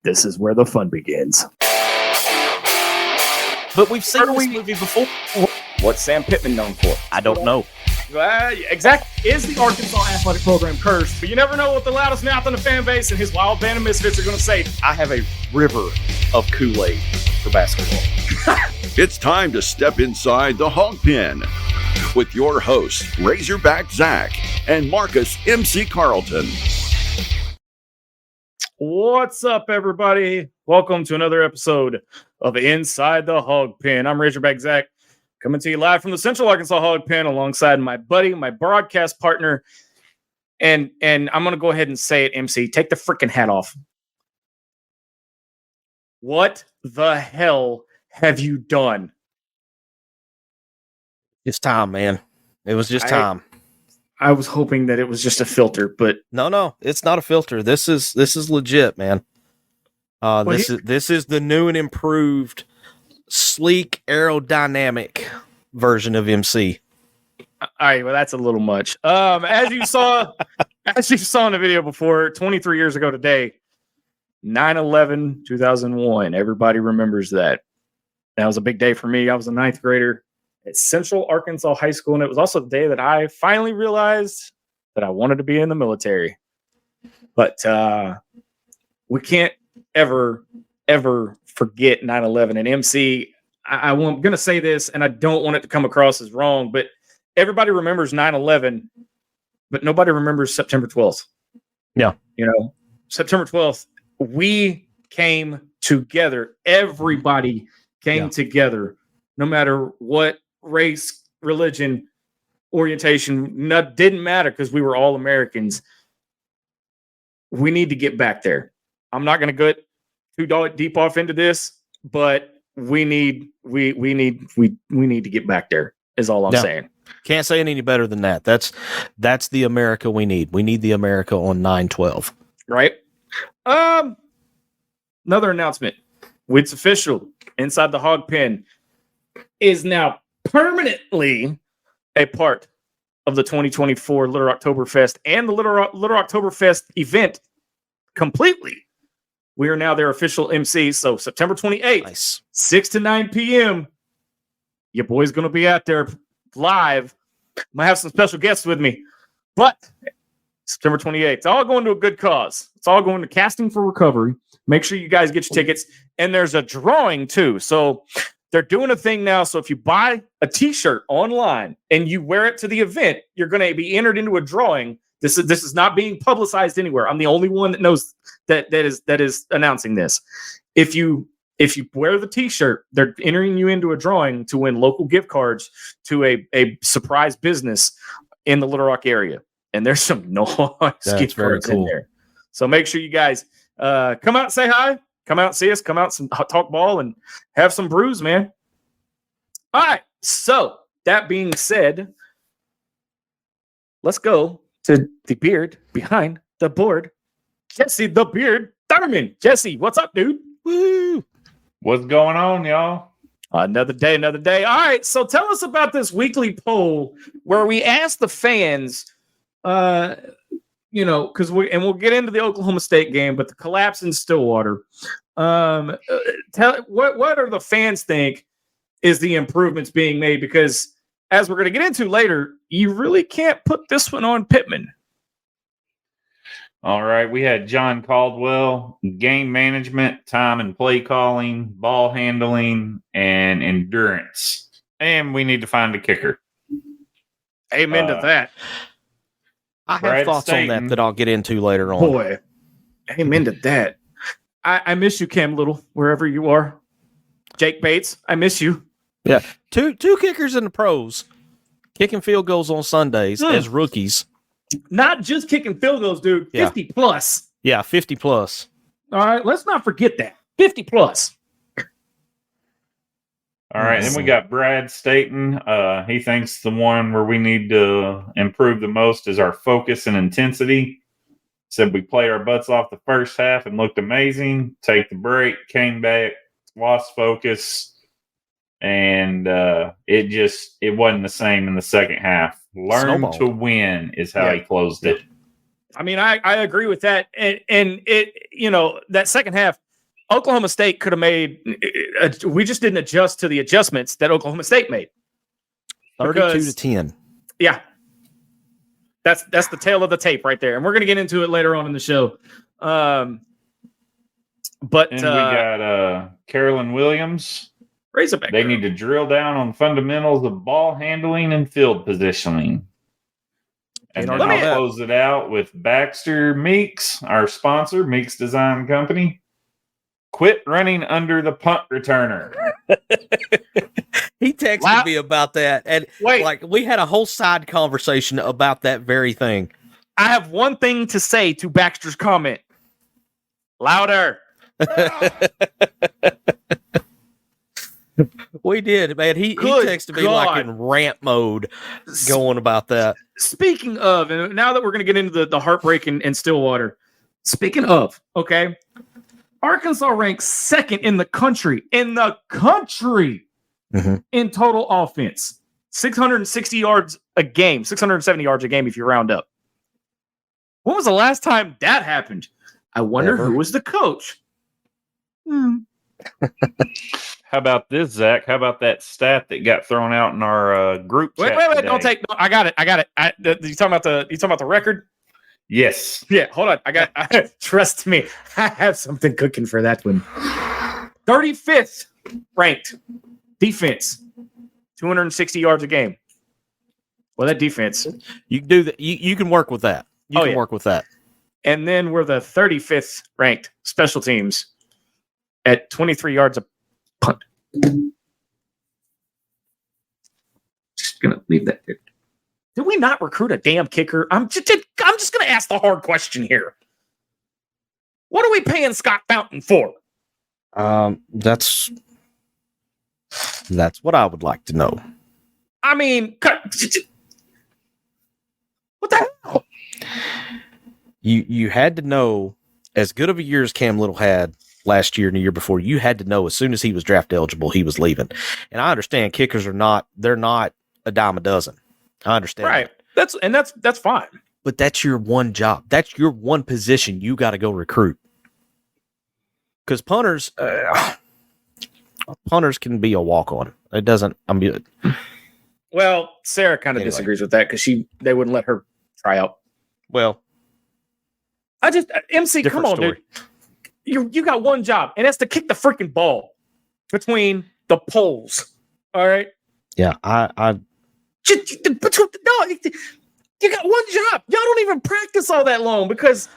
this is where the fun begins. But we've seen this movie before. What's Sam Pittman known for? I don't know. Exactly. Is the Arkansas athletic program cursed? But you never know what the loudest mouth in the fan base and his wild band of misfits are going to say. I have a river of Kool-Aid for basketball. It's time to step inside the Hawg Pen with your hosts, Razorback Zach and Marcus MC Carlton. What's up, everybody? Welcome to another episode of Inside the Hawg Pen. I'm Razorback Zach, coming to you live from the Central Arkansas Hawg Pen alongside my buddy, my broadcast partner, and I'm going to go ahead and say it, MC. Take the freaking hat off. What the hell have you done? It's time, man. It was just time. I was hoping that it was just a filter, but no, it's not a filter. This is legit, man. This is the new and improved, sleek, aerodynamic version of MC. All right, well, that's a little much. As you saw in the video before, 23 years ago today, 9/11/2001. Everybody remembers that. That was a big day for me. I was a ninth grader at Central Arkansas High School, and it was also the day that I finally realized that I wanted to be in the military. But we can't ever forget 9/11. And MC, I'm going to say this, and I don't want it to come across as wrong, but everybody remembers 9/11, but nobody remembers September 12th. Yeah. You know, September 12th, we came together. Everybody came together, no matter what race, religion, orientation, didn't matter, because we were all Americans. We need to get back there. I'm not going to get too deep off into this, but we need to get back there is all I'm saying. Can't say it any better than that. That's the America we need. We need the America on 9/12. Right. Another announcement. It's official. Inside the Hawg Pen is now permanently a part of the 2024 Little Oktoberfest and the Little Oktoberfest event completely. We are now their official MC. So September 28th, nice. 6 to 9 p.m. Your boy's going to be out there live. Might have some special guests with me. But September 28th, it's all going to a good cause. It's all going to Casting for Recovery. Make sure you guys get your tickets. And there's a drawing, too. So they're doing a thing now. So if you buy a T-shirt online and you wear it to the event, you're going to be entered into a drawing. This is not being publicized anywhere. I'm the only one that knows that is announcing this. If you wear the T-shirt, they're entering you into a drawing to win local gift cards to a surprise business in the Little Rock area. And there's some nice gift cards in there. So make sure you guys come out and say hi. Come out and see us. Come out and talk ball and have some brews, man. All right. So that being said, let's go to the beard behind the board. Jesse the Beard Thurman. Jesse, what's up, dude? Woo! What's going on, y'all? Another day. All right. So tell us about this weekly poll where we asked the fans, because we'll get into the Oklahoma State game, but the collapse in Stillwater. What are the fans think is the improvements being made? Because as we're going to get into later, you really can't put this one on Pittman. All right, we had John Caldwell, game management, time and play calling, ball handling, and endurance. And we need to find a kicker. Amen to that. I have thoughts on that I'll get into later on. Boy, amen to that. I miss you, Cam Little, wherever you are. Jake Bates, I miss you. Yeah, two kickers in the pros, kicking field goals on Sundays as rookies. Not just kicking field goals, dude. 50 plus. Yeah, 50 plus. All right, let's not forget that. 50 plus. All right, then we got Brad Staten. He thinks the one where we need to improve the most is our focus and intensity. Said we played our butts off the first half and looked amazing. Take the break, came back, lost focus, and it wasn't the same in the second half. Learn to win is how he closed it. I mean, I agree with that, and it that second half, Oklahoma State could have made. We just didn't adjust to the adjustments that Oklahoma State made. 32-10. Yeah, that's the tail of the tape right there, and we're gonna get into it later on in the show. But And we got Carolyn Williams. Razorback. They need to drill down on fundamentals of ball handling and field positioning. And then I'll close it out with Baxter Meeks, our sponsor, Meeks Design Company. Quit running under the punt returner. He texted me about that. And wait, we had a whole side conversation about that very thing. I have one thing to say to Baxter's comment. Louder. We did, man. He texted me like in rant mode going about that. Speaking of, and now that we're going to get into the heartbreak in Stillwater, speaking of, okay, Arkansas ranks second in the country, in total offense. 660 yards a game, 670 yards a game if you round up. When was the last time that happened? I wonder who was the coach. How about this, Zach? How about that stat that got thrown out in our group chat? Wait! Today? Don't take. No, I got it. You talking about the record? Yes. Yeah. Hold on. Trust me. I have something cooking for that one. 35th ranked defense, 260 yards a game. Well, that defense. You can do that. You can work with that. You can work with that. And then we're the 35th ranked special teams at 23 yards a punt. Just gonna leave that there. Did we not recruit a damn kicker? I'm just gonna ask the hard question here. What are we paying Scott Fountain for? That's what I would like to know. I mean, what the hell? You had to know, as good of a year as Cam Little had last year and the year before, you had to know as soon as he was draft eligible, he was leaving. And I understand kickers they're not a dime a dozen. I understand. Right. That. That's fine. But that's your one job. That's your one position you got to go recruit. Because punters can be a walk-on. It doesn't. Well, Sarah kind of disagrees with that because they wouldn't let her try out. Well, MC, come on, story. Dude. You got one job, and that's to kick the freaking ball between the poles. All right. Yeah, You got one job. Y'all don't even practice all that long because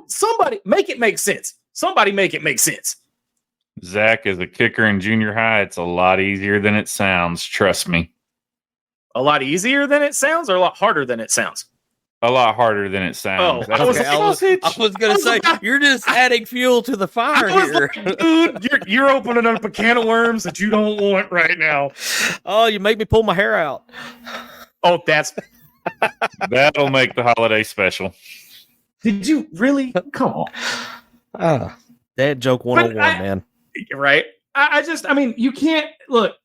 somebody make it make sense. Somebody make it make sense. Zach, as a kicker in junior high, it's a lot easier than it sounds. Trust me. A lot easier than it sounds, or a lot harder than it sounds? A lot harder than it sounds. I was going to say, you're just adding fuel to the fire here. Like, dude, you're opening up a can of worms that you don't want right now. Oh, you make me pull my hair out. Oh, that'll make the holiday special. Did you really? Come on. Dad joke 101, man. Right? I mean, you can't look.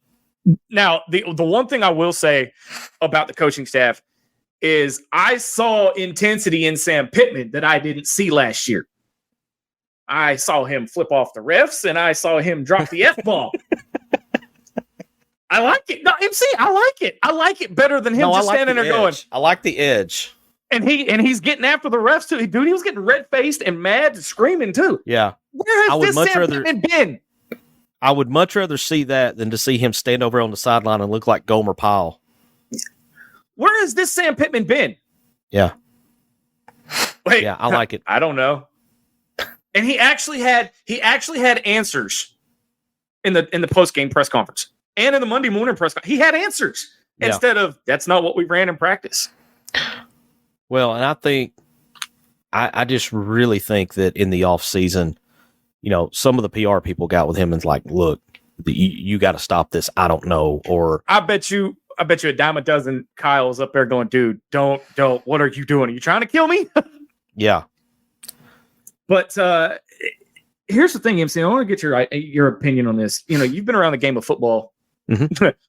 Now, the one thing I will say about the coaching staff is I saw intensity in Sam Pittman that I didn't see last year. I saw him flip off the refs, and I saw him drop the F-bomb. I like it. No, MC, I like it. I like it better than him just standing there going. I like the edge. And he's getting after the refs too. Dude, he was getting red-faced and mad and screaming too. Yeah. Where has this Sam Pittman been? I would much rather see that than to see him stand over on the sideline and look like Gomer Pyle. Where has this Sam Pittman been? Yeah. Wait, yeah, I like it. I don't know. And he actually had answers in the post-game press conference and in the Monday morning press conference. He had answers instead of that's not what we ran in practice. Well, and I think I just really think that in the off season, some of the PR people got with him and like, look, you got to stop this. I don't know. Or I bet you a dime a dozen Kyle's up there going, dude, don't. What are you doing? Are you trying to kill me? Yeah. But here's the thing, MC. I want to get your opinion on this. You've been around the game of football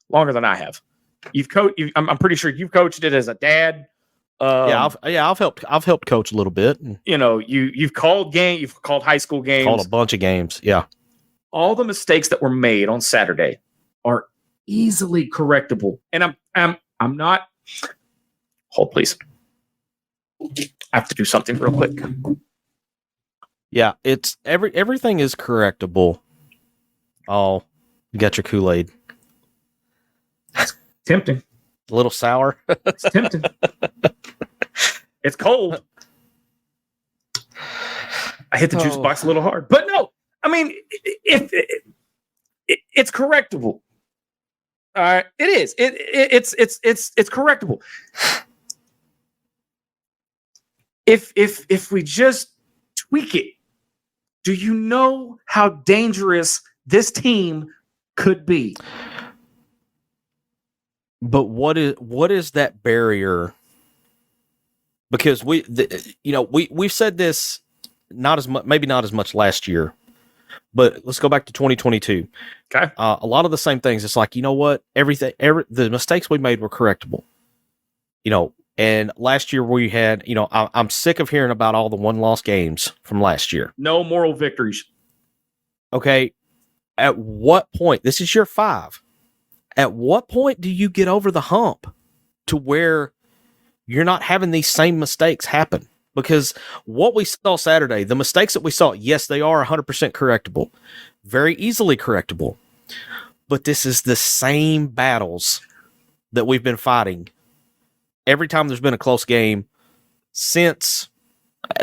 longer than I have. You've coached. I'm pretty sure you've coached it as a dad. I've helped coach a little bit. You know, you've called high school games, Called a bunch of games. Yeah. All the mistakes that were made on Saturday are easily correctable. And I'm not. Hold, please. I have to do something real quick. Yeah, it's everything is correctable. Oh, you got your Kool-Aid. Tempting. A little sour. It's tempting. It's cold. I hit the juice box a little hard, but no. I mean, it's correctable. All right, it is. It's correctable. If we just tweak it, do you know how dangerous this team could be? But what is that barrier? Because we've said this not as much, maybe not as much last year, but let's go back to 2022. Okay, a lot of the same things. It's like, you know what, the mistakes we made were correctable. You know, and last year we had, you know, I'm sick of hearing about all the 1-loss games from last year. No moral victories. Okay, at what point? This is year 5. At what point do you get over the hump to where you're not having these same mistakes happen? Because what we saw Saturday, the mistakes that we saw, yes, they are 100% correctable, very easily correctable. But this is the same battles that we've been fighting every time there's been a close game since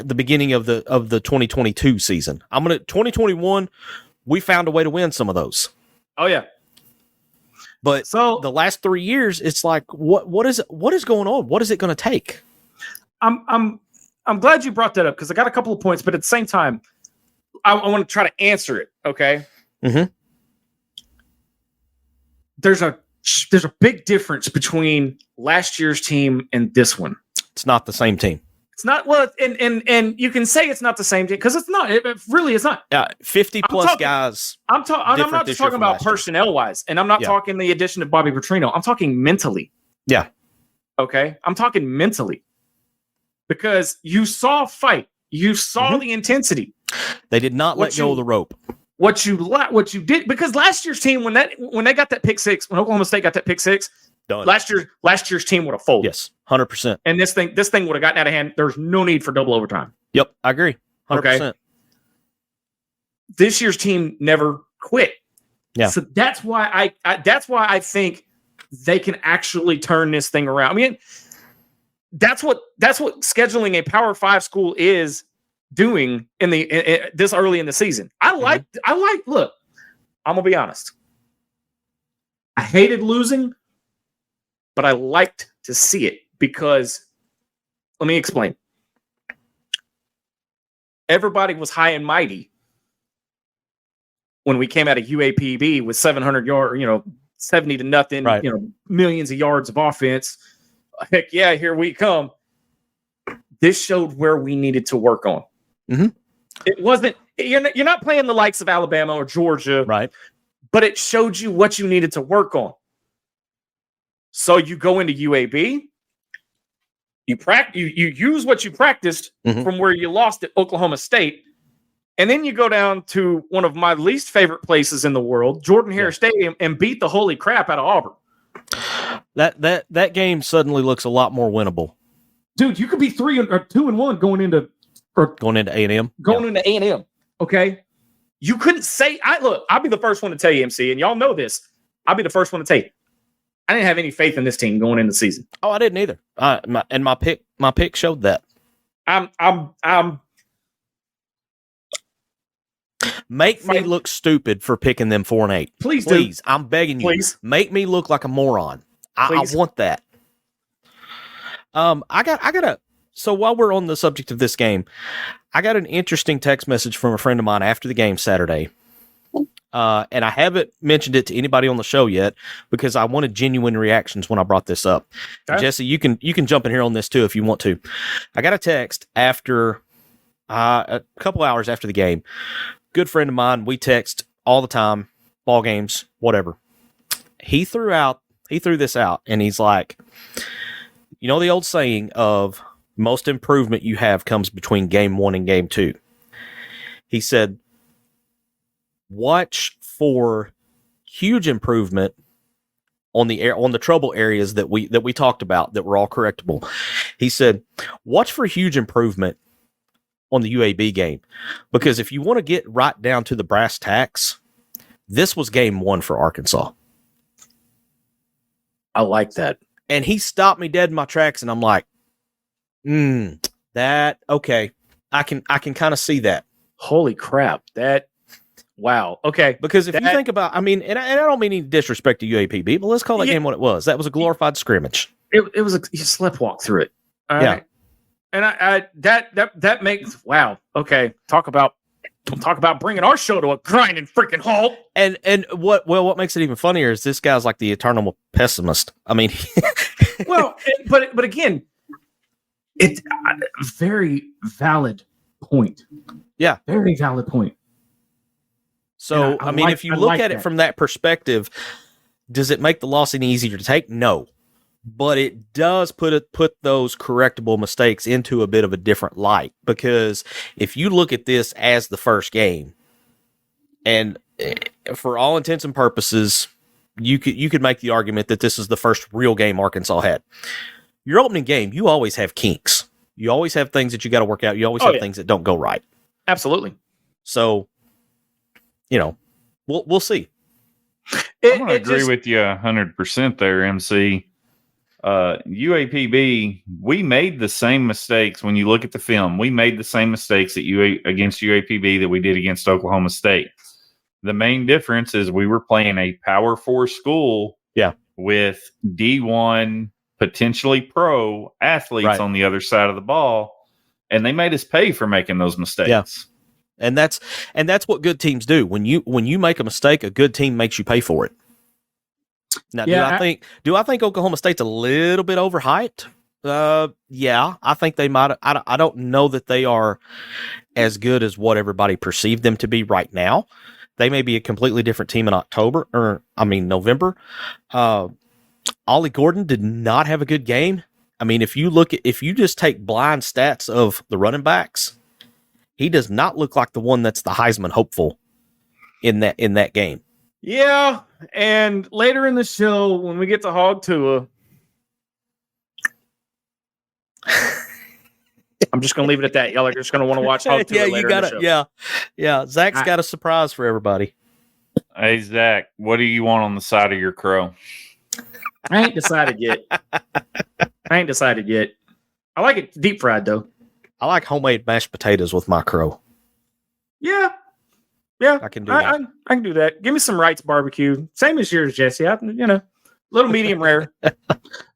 the beginning of the 2022 season. 2021, we found a way to win some of those. Oh yeah. But so the last 3 years, it's like, what is going on? What is it going to take? I'm glad you brought that up because I got a couple of points, but at the same time, I want to try to answer it. Okay. Mm-hmm. There's a big difference between last year's team and this one. It's not the same team. It's not, well, and you can say it's not the same team because it's not. It really is not. 50 plus guys. I'm not just talking about personnel wise, and I'm not talking the addition of Bobby Petrino. I'm talking mentally. Yeah. Okay. I'm talking mentally because you saw fight. You saw the intensity. They did not let go of the rope. What you did, because last year's team, when they got that pick six, when Oklahoma State got that pick six, done. Last year's team would have folded. Yes, 100%. And this thing would have gotten out of hand. There's no need for double overtime. Yep, I agree. 100%. Okay. This year's team never quit. Yeah. So that's why I think they can actually turn this thing around. I mean, that's what scheduling a Power 5 school is doing in this early in the season. Look, I'm gonna be honest. I hated losing, but I liked to see it because let me explain. Everybody was high and mighty when we came out of UAPB with 700 yards, 70 to nothing, right. Millions of yards of offense. Heck yeah, here we come. This showed where we needed to work on. Mm-hmm. It wasn't, you're not playing the likes of Alabama or Georgia, right? But it showed you what you needed to work on. So you go into UAB, you use what you practiced from where you lost at Oklahoma State, and then you go down to one of my least favorite places in the world, Jordan-Hare Stadium, and beat the holy crap out of Auburn. That game suddenly looks a lot more winnable. Dude, you could be 2-1 going into A&M. Into A&M. Okay. You couldn't say, I'll be the first one to tell you, MC, and y'all know this. I'll be the first one to tell you. I didn't have any faith in this team going into the season. Oh, I didn't either. My pick showed that. Make me look stupid for picking them 4-8. Please. I'm begging you. Please. Make me look like a moron. I want that. So while we're on the subject of this game, I got an interesting text message from a friend of mine after the game Saturday. And I haven't mentioned it to anybody on the show yet because I wanted genuine reactions when I brought this up. Okay. Jesse, you can jump in here on this too if you want to. I got a text after a couple hours after the game. Good friend of mine, we text all the time, ball games, whatever. He threw this out, and he's like, You know the old saying of most improvement you have comes between game 1 and game 2. He said, watch for huge improvement on the trouble areas that we talked about that were all correctable. He said, watch for huge improvement on the UAB game, because if you want to get right down to the brass tacks, this was game 1 for Arkansas. I like that. And he stopped me dead in my tracks, and I'm like, that okay. I can kind of see that. Holy crap. Wow. Okay. Because if you think about, I mean, and I don't mean any disrespect to UAPB, but let's call that game what it was. That was a glorified scrimmage. It was you sleptwalk through it. Yeah. And I that makes, wow. Okay. Talk about bringing our show to a grinding freaking halt. And what makes it even funnier is this guy's like the eternal pessimist. I mean, well, but again, it's a very valid point. Yeah. Very valid point. So, I mean, if you look at it from that perspective, does it make the loss any easier to take? No. But it does put those correctable mistakes into a bit of a different light, because if you look at this as the first game, and for all intents and purposes, you could make the argument that this is the first real game Arkansas had. Your opening game, you always have kinks. You always have things that you got to work out. You always have things that don't go right. Absolutely. So, we'll see. I'm going to agree with you 100% there, MC. UAPB, we made the same mistakes when you look at the film. We made the same mistakes against UAPB that we did against Oklahoma State. The main difference is we were playing a Power 4 school with D1, potentially pro athletes on the other side of the ball, and they made us pay for making those mistakes. Yeah. And that's what good teams do. When you make a mistake, a good team makes you pay for it. Now, do I think Oklahoma State's a little bit overhyped? Yeah, I think they might. I don't know that they are as good as what everybody perceived them to be right now. They may be a completely different team in November. Ollie Gordon did not have a good game. I mean, if you just take blind stats of the running backs, he does not look like the one that's the Heisman hopeful in that game. Yeah, and later in the show, when we get to Hog Tua, I'm just going to leave it at that. Y'all are just going to want to watch Hog Tua later in the show. Yeah. Zach's got a surprise for everybody. Hey, Zach, what do you want on the side of your crow? I ain't decided yet. I like it deep fried, though. I like homemade mashed potatoes with my crow. Yeah, I can do that. I can do that. Give me some Wright's barbecue, same as yours, Jesse. Little medium rare.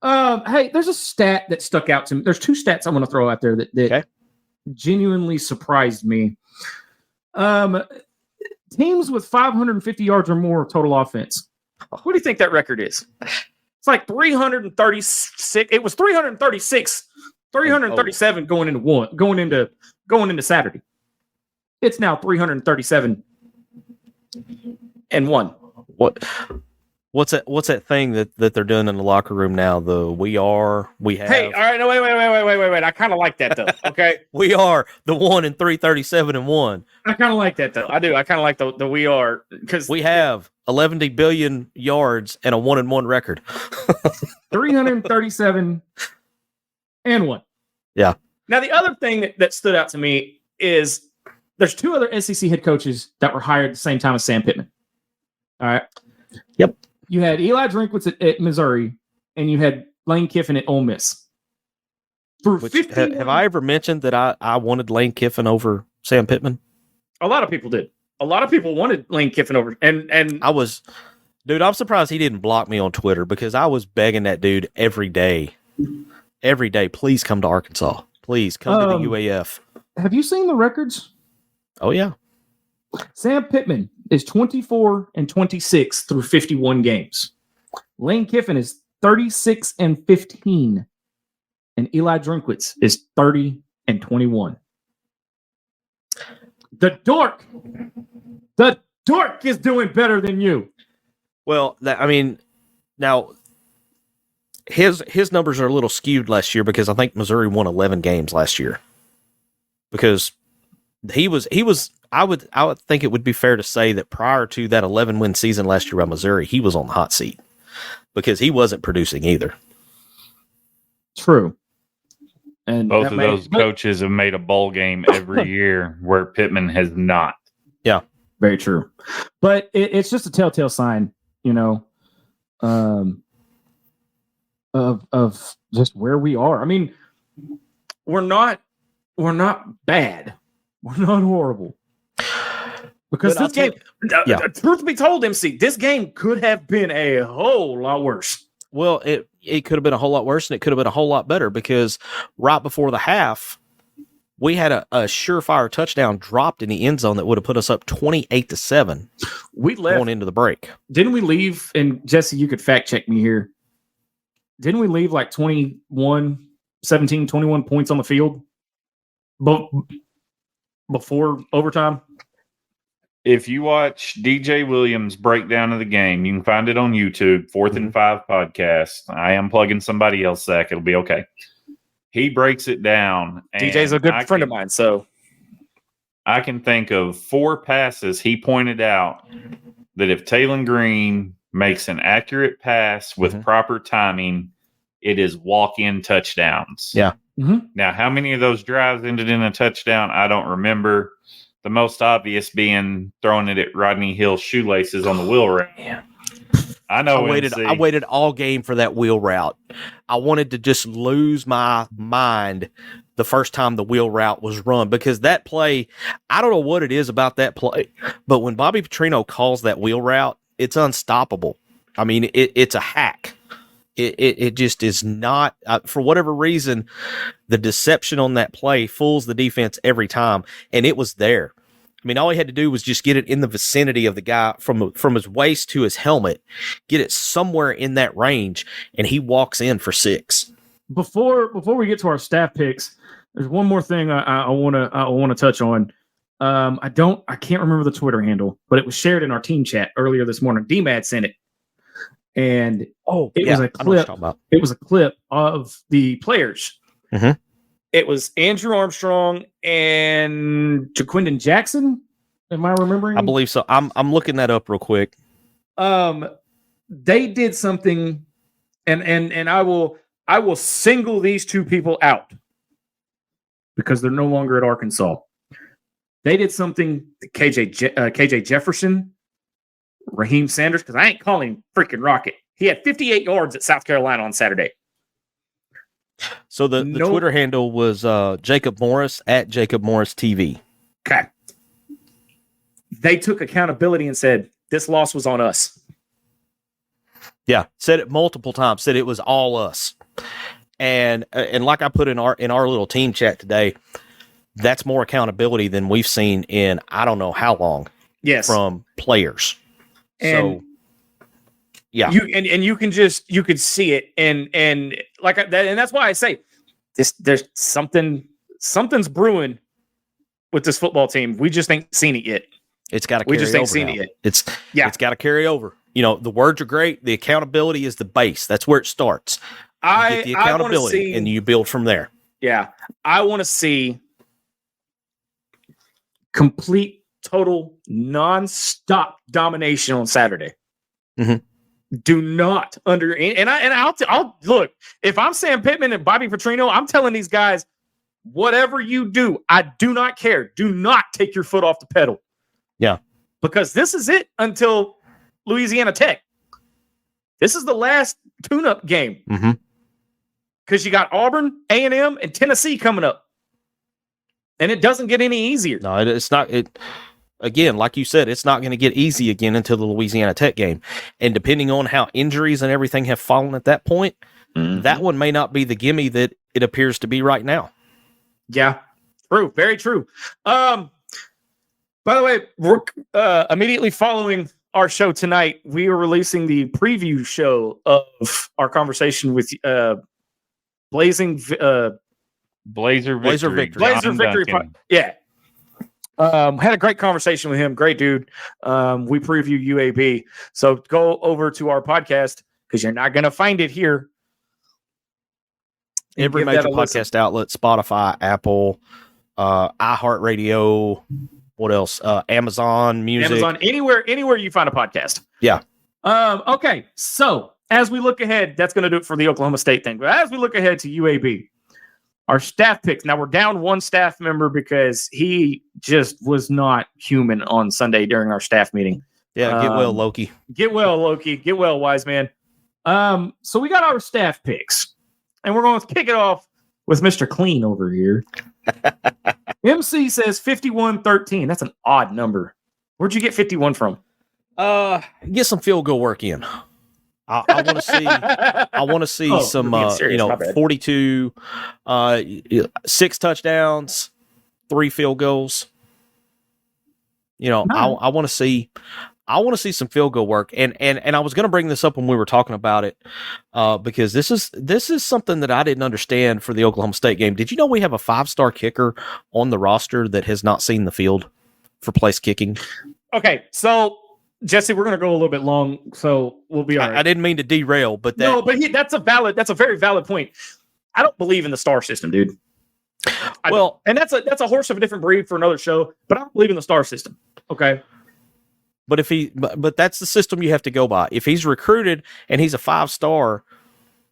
Hey, there's a stat that stuck out to me. There's 2 stats I'm going to throw out there that genuinely surprised me. Teams with 550 yards or more total offense. What do you think that record is? It's like 336. It was 336. 337 going into Saturday. It's now 337 and 1. What's that thing that they're doing in the locker room now? We have. Hey, all right, no, wait. I kind of like that though. Okay, we are the 1 and 337 and 1. I kind of like that though. I do. I kind of like the we are, because we have 11 billion yards and a 1-1 record. 337 and 1. Yeah. Now the other thing that stood out to me is there's 2 other SEC head coaches that were hired at the same time as Sam Pittman. All right. Yep. You had Eli Drinkwitz at Missouri, and you had Lane Kiffin at Ole Miss. Have I ever mentioned that I wanted Lane Kiffin over Sam Pittman? A lot of people did. A lot of people wanted Lane Kiffin over, and I'm surprised he didn't block me on Twitter, because I was begging that dude every day. Every day, please come to Arkansas. Please come to the UAF. Have you seen the records? Oh yeah. Sam Pittman is 24 and 26 through 51 games. Lane Kiffin is 36 and 15, and Eli Drinkwitz is 30 and 21. The dork is doing better than you. Well, now his numbers are a little skewed last year because I think Missouri won 11 games last year. Because he was I would think it would be fair to say that prior to that 11-win season last year by Missouri, he was on the hot seat because he wasn't producing either. True. And both of those coaches have made a bowl game every year where Pittman has not. Yeah, very true. But it's just a telltale sign, of just where we are. I mean, we're not bad. We're not horrible. Because this game, truth be told, MC, this game could have been a whole lot worse. Well, it could have been a whole lot worse, and it could have been a whole lot better because right before the half, we had a surefire touchdown dropped in the end zone that would have put us up 28-7. We left going into the break. Didn't we leave? And Jesse, you could fact check me here. Didn't we leave like 21 points on the field before overtime? If you watch DJ Williams' breakdown of the game, you can find it on YouTube, 4th and 5 podcast. I am plugging somebody else, Zach. It'll be okay. He breaks it down. DJ's a good friend of mine, so I can think of 4 passes he pointed out that if Taylon Green makes an accurate pass with proper timing, it is walk-in touchdowns. Yeah. Mm-hmm. Now, how many of those drives ended in a touchdown? I don't remember. The most obvious being throwing it at Rodney Hill's shoelaces on the wheel route. Yeah. I know. I waited all game for that wheel route. I wanted to just lose my mind the first time the wheel route was run because that play, I don't know what it is about that play, but when Bobby Petrino calls that wheel route, it's unstoppable. I mean, it's a hack. It just is not, for whatever reason, the deception on that play fools the defense every time, and it was there. I mean, all he had to do was just get it in the vicinity of the guy from his waist to his helmet, get it somewhere in that range, and he walks in for 6. Before we get to our staff picks, there's one more thing I want to touch on. I can't remember the Twitter handle, but it was shared in our team chat earlier this morning. DMAD sent it. And it was a clip. It was a clip of the players. Mm-hmm. It was Andrew Armstrong and Jaquindon Jackson. Am I remembering? I believe so. I'm looking that up real quick. They did something, and I will single these 2 people out because they're no longer at Arkansas. They did something that KJ Jefferson, Raheem Sanders, because I ain't calling him freaking Rocket. He had 58 yards at South Carolina on Saturday. So the Twitter handle was Jacob Morris at Jacob Morris TV. Okay. They took accountability and said, this loss was on us. Yeah. Said it multiple times. Said it was all us. And like I put in our little team chat today, that's more accountability than we've seen in I don't know how long. Yes. From players. And so yeah, you could see it, and like that, and that's why I say this. There's something's brewing with this football team. We just ain't seen it yet. It's got to. We just ain't seen now. it yet. It's got to carry over. The words are great. The accountability is the base. That's where it starts. You get the accountability, and you build from there. Yeah, I want to see complete, total, non-stop domination on Saturday. Mm-hmm. Do not I'll look. If I'm Sam Pittman and Bobby Petrino, I'm telling these guys, whatever you do, I do not care. Do not take your foot off the pedal. Yeah, because this is it until Louisiana Tech. This is the last tune-up game. Mm-hmm. Because you got Auburn, A&M, and Tennessee coming up, and it doesn't get any easier. No, it's not. Again, like you said, it's not going to get easy again until the Louisiana Tech game. And depending on how injuries and everything have fallen at that point, that one may not be the gimme that it appears to be right now. Yeah, true. Very true. By the way, we're immediately following our show tonight, we are releasing the preview show of our conversation with Blazer Victory. Yeah. Had a great conversation with him. Great dude. We preview UAB. So go over to our podcast because you're not going to find it here. Every give that major a listen. podcast outlet, Spotify, Apple, iHeartRadio, what else? Amazon Music. Amazon, anywhere you find a podcast. Yeah. Okay, so as we look ahead, that's going to do it for the Oklahoma State thing. But as we look ahead to UAB, our staff picks. Now we're down one staff member because he just was not human on Sunday during our staff meeting. Yeah, get well, Loki. Get well, Loki. Get well, wise man. So we got our staff picks, and we're going to kick it off with Mr. Clean over here. MC says 51-13. That's an odd number. Where'd you get 51 from? Get some field goal work in. I want to see. I want to see some. serious, my bad. 42, 6 touchdowns, 3 field goals. No. I want to see. I want to see some field goal work, and I was going to bring this up when we were talking about it, because this is something that I didn't understand for the Oklahoma State game. Did you know we have a 5-star kicker on the roster that has not seen the field for place kicking? Okay, so Jesse, we're going to go a little bit long, so we'll be all right. I didn't mean to derail, but that's a very valid point. I don't believe in the star system, dude. And that's a horse of a different breed for another show, but I don't believe in the star system. Okay. But but that's the system you have to go by. If he's recruited and he's a 5-star,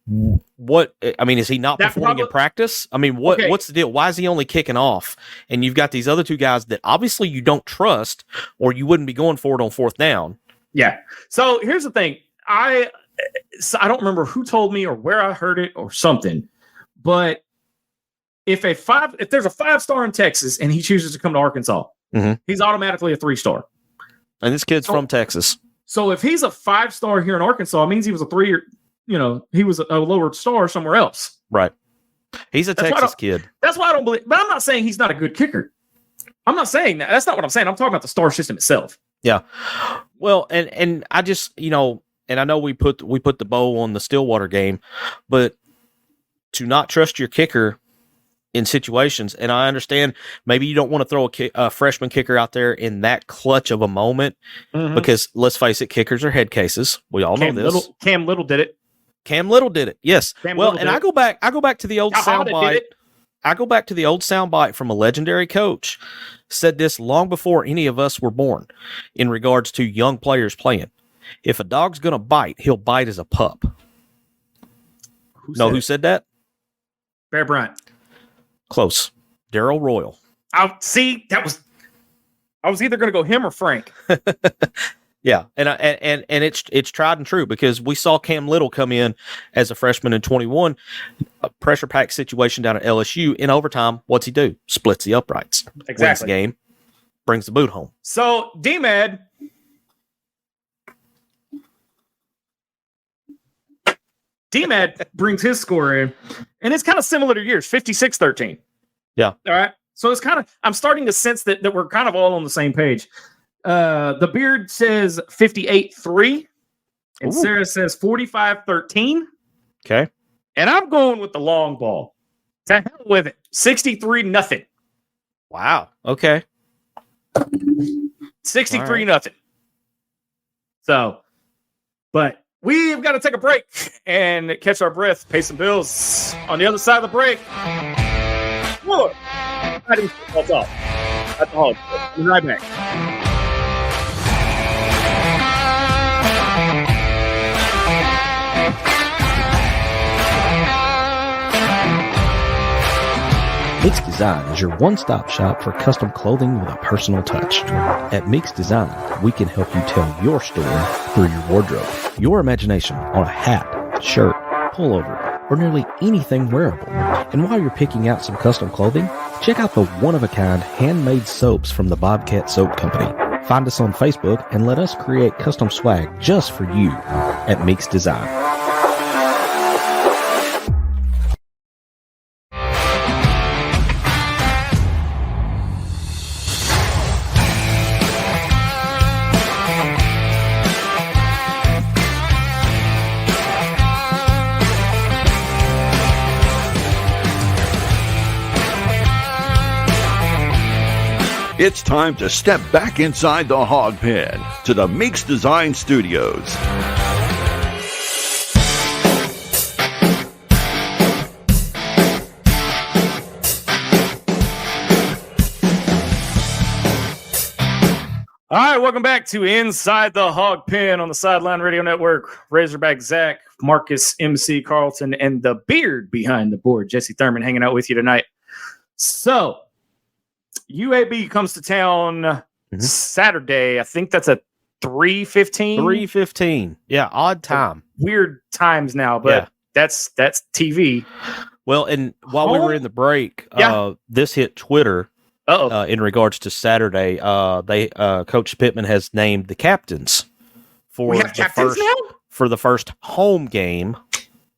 is he not performing in practice? I mean, what's the deal? Why is he only kicking off? And you've got these other 2 guys that obviously you don't trust, or you wouldn't be going for it on 4th down. Yeah. So here's the thing. I don't remember who told me or where I heard it or something, but if there's a 5-star in Texas and he chooses to come to Arkansas, he's automatically a 3-star. And this kid's from Texas. So if he's a 5-star here in Arkansas, it means he was a 3, he was a lower star somewhere else. Right. He's a Texas kid. That's why I don't believe. But I'm not saying he's not a good kicker. I'm not saying that. That's not what I'm saying. I'm talking about the star system itself. Yeah. Well, and I just, and I know we put the bow on the Stillwater game, but to not trust your kicker in situations, and I understand maybe you don't want to throw a freshman kicker out there in that clutch of a moment, because let's face it, kickers are head cases. We all know this. Cam Little did it. Yes. I go back to the old soundbite. I go back to the old soundbite from a legendary coach. Said this long before any of us were born in regards to young players playing. If a dog's going to bite, he'll bite as a pup. Who said that? Bear Bryant. Close. Darryl Royal. I was either going to go him or Frank. Yeah, and it's tried and true, because we saw Cam Little come in as a freshman in 21, a pressure pack situation down at LSU. In overtime, what's he do? Splits the uprights. Exactly. Wins the game, brings the boot home. So D-Mad brings his score in, and it's kind of similar to yours, 56-13. Yeah. All right. So it's kind of, I'm starting to sense that we're kind of all on the same page. The Beard says 58-3, and Sarah says 45-13. Okay. And I'm going with the long ball. To hell with it. 63-0. Wow. Okay. 63-0. So, but we've got to take a break and catch our breath, pay some bills. On the other side of the break, whoa, that's all. That's all. I'll be right back. Meeks Design is your one-stop shop for custom clothing with a personal touch. At Meeks Design, we can help you tell your story through your wardrobe. Your imagination on a hat, shirt, pullover, or nearly anything wearable. And while you're picking out some custom clothing, check out the one-of-a-kind handmade soaps from the Bobcat Soap Company. Find us on Facebook and let us create custom swag just for you at Meeks Design. It's time to step back inside the Hawg Pen to the Meeks Design Studios. All right, welcome back to Inside the Hawg Pen on the Sideline Radio Network. Razorback Zach, Marcus MC Carlton, and the beard behind the board, Jesse Thurman, hanging out with you tonight. So, UAB comes to town Saturday. I think that's a 3:15. 3:15. Yeah, odd time. Weird times now, but that's TV. Well, and while we were in the break, this hit Twitter. In regards to Saturday, Coach Pittman has named the captains for the first home game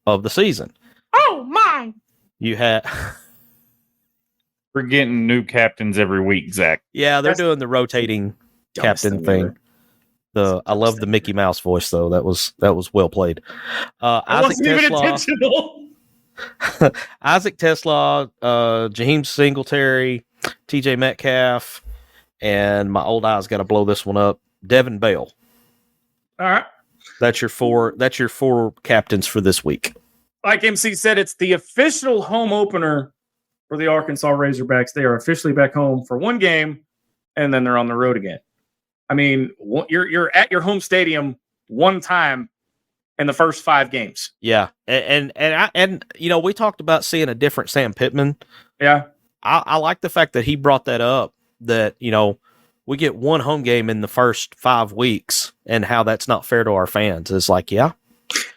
of the season. Oh my! We're getting new captains every week, Zach. Yeah, they're doing the rotating captain thing. I love the Mickey Mouse voice though. That was well played. Isaac Tesla, Jaheim Singletary, TJ Metcalf, and my old eyes got to blow this one up. Devin Bell. All right, that's your four captains for this week. Like MC said, it's the official home opener for the Arkansas Razorbacks. They are officially back home for one game, and then they're on the road again. I mean, you're at your home stadium one time in the first 5 games. Yeah, and we talked about seeing a different Sam Pittman. Yeah. I like the fact that he brought that up, that, we get one home game in the first 5 weeks and how that's not fair to our fans. It's like,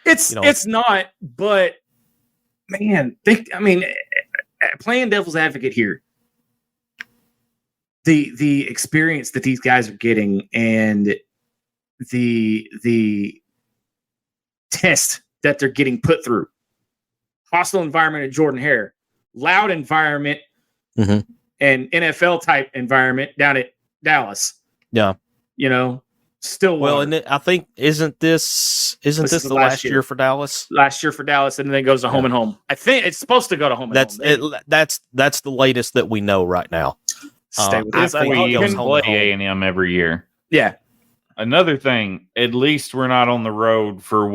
it's not, but man, playing devil's advocate here, the experience that these guys are getting and the test that they're getting put through, hostile environment at Jordan-Hare, loud environment, and NFL type environment down at Dallas. Yeah. Stillwater. Well, and I think isn't this the last year for Dallas? Last year for Dallas, and then it goes to home and home. I think it's supposed to go to home and home. That's the latest that we know right now. Stay with this. We can play A&M every year. Yeah. Another thing, at least we're not on the road for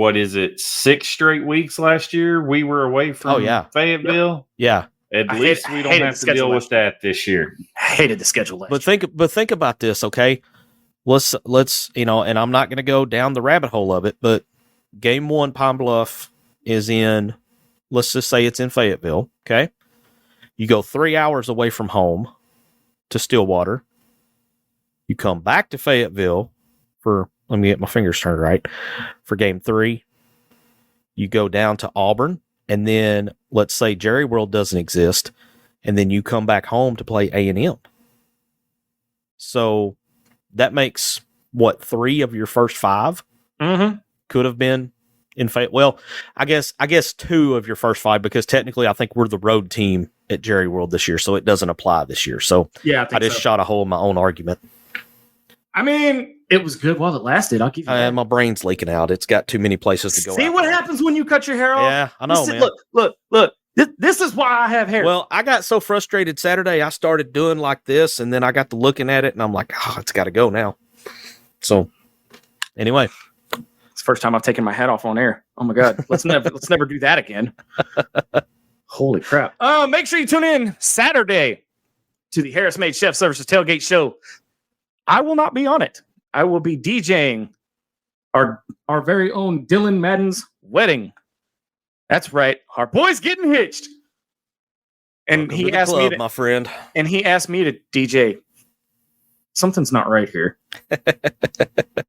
6 straight weeks last year. We were away from Fayetteville. Yeah. At least we don't have to deal with that this year. I hated the schedule last year. But think about this, okay? Let's and I'm not going to go down the rabbit hole of it, but game 1, Pine Bluff is in, let's just say it's in Fayetteville, okay? You go 3 hours away from home to Stillwater. You come back to Fayetteville for, let me get my fingers turned right, for game 3. You go down to Auburn. And then let's say Jerry World doesn't exist, and then you come back home to play A&M. So that makes 3 of your first 5 could have been in Well, I guess 2 of your first 5, because technically I think we're the road team at Jerry World this year, so it doesn't apply this year. So yeah, I just shot a hole in my own argument. I mean, it was good while it lasted. I'll give you that. My brain's leaking out. It's got too many places to go. See what happens when you cut your hair off? Yeah, I know, man. Look. This is why I have hair. Well, I got so frustrated Saturday, I started doing like this, and then I got to looking at it, and I'm like, it's got to go now. So, anyway. It's the first time I've taken my hat off on air. Oh, my God. Let's never do that again. Holy crap. Make sure you tune in Saturday to the Harris Made Chef Services Tailgate Show. I will not be on it. I will be DJing our very own Dylan Madden's wedding. That's right. Our boy's getting hitched. And he asked me to, my friend. And he asked me to DJ. Something's not right here.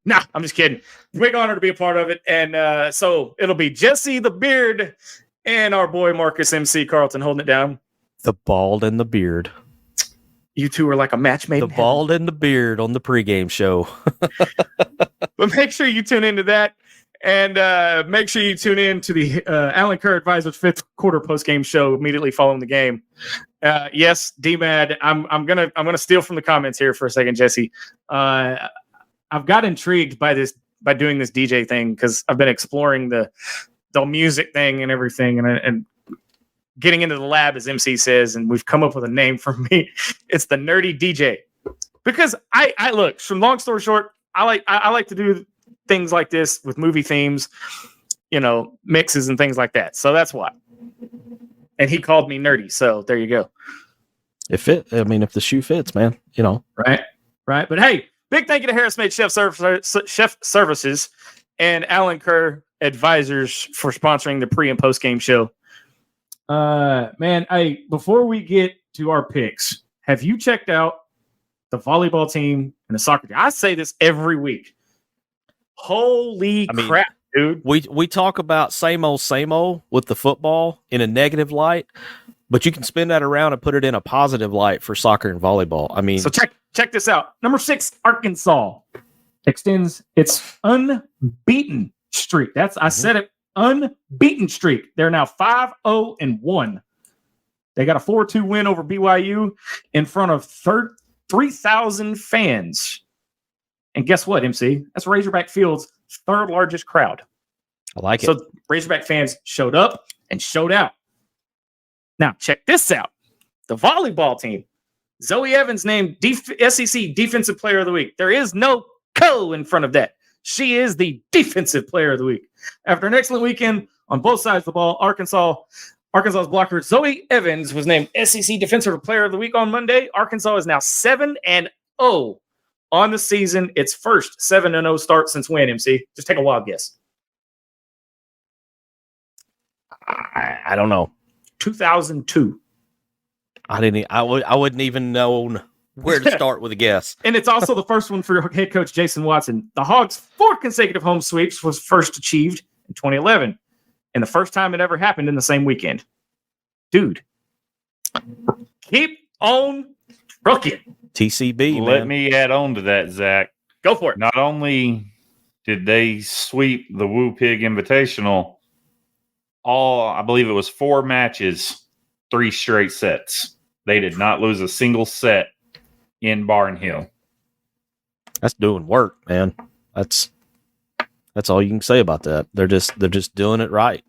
Nah, I'm just kidding. Big honor to be a part of it. And so it'll be Jesse the Beard and our boy Marcus MC Carlton holding it down. The bald and the beard. You two are like a match made. The bald and the beard on the pregame show. But make sure you tune into that, and make sure you tune in to the Alan Kerr Advisors 5th quarter postgame show immediately following the game. Yes, D-Mad, I'm gonna steal from the comments here for a second, Jesse. I've got intrigued by doing this DJ thing because I've been exploring the music thing and everything, and getting into the lab, as MC says, and we've come up with a name for me. It's the Nerdy DJ. Because I look, from long story short, I like to do things like this with movie themes, mixes and things like that. So that's why. And he called me nerdy. So there you go. If the shoe fits, man, Right. But hey, Big thank you to Harris Made Chef Services and Alan Kerr Advisors for sponsoring the pre- and post-game show. Man, before we get to our picks, have you checked out the volleyball team and the soccer team? I say this every week. Holy crap, dude. We talk about same old with the football in a negative light, but you can spin that around and put it in a positive light for soccer and volleyball. I mean, so check this out. Number 6, Arkansas extends its unbeaten streak. I said it, unbeaten streak. They're now 5-0-1. They got a 4-2 win over BYU in front of 3,000 fans. And guess what, MC? That's Razorback Field's 3rd largest crowd. I like it. So Razorback fans showed up and showed out. Now, check this out. The volleyball team. Zoe Evans named SEC Defensive Player of the Week. There is no co in front of that. She is the Defensive Player of the Week. After an excellent weekend on both sides of the ball, Arkansas's blocker Zoe Evans was named SEC Defensive Player of the Week on Monday. Arkansas is now 7-0 on the season. Its first 7-0 start since when, MC? Just take a wild guess. I don't know. 2002. I wouldn't even know where to start with a guess. And it's also the first one for head coach Jason Watson. The Hogs' 4 consecutive home sweeps was first achieved in 2011, and the first time it ever happened in the same weekend. Dude, keep on trucking. TCB, Let man. me add on to that, Zach. Go for it. Not only did they sweep the Woo Pig Invitational, I believe it was 4 matches, 3 straight sets. They did not lose a single set in Barnhill. That's doing work, man. That's all you can say about that. They're just doing it right.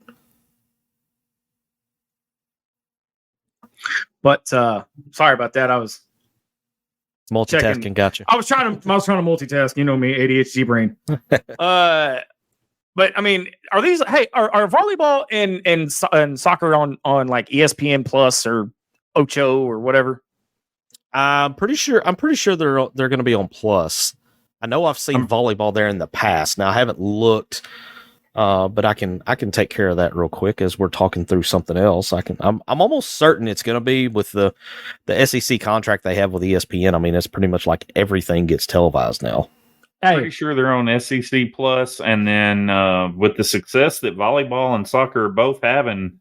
But sorry about that. I was Multitasking, checking. gotcha. I was trying to multitask. You know me, ADHD brain. But I mean, are these? Hey, are volleyball and soccer on like ESPN Plus or Ocho or whatever? I'm pretty sure they're going to be on Plus. I know I've seen volleyball there in the past. Now I haven't looked, but I can take care of that real quick as we're talking through something else. I'm almost certain it's going to be with the SEC contract they have with ESPN. I mean, it's pretty much like everything gets televised now. Pretty sure they're on SEC Plus, and then with the success that volleyball and soccer are both having,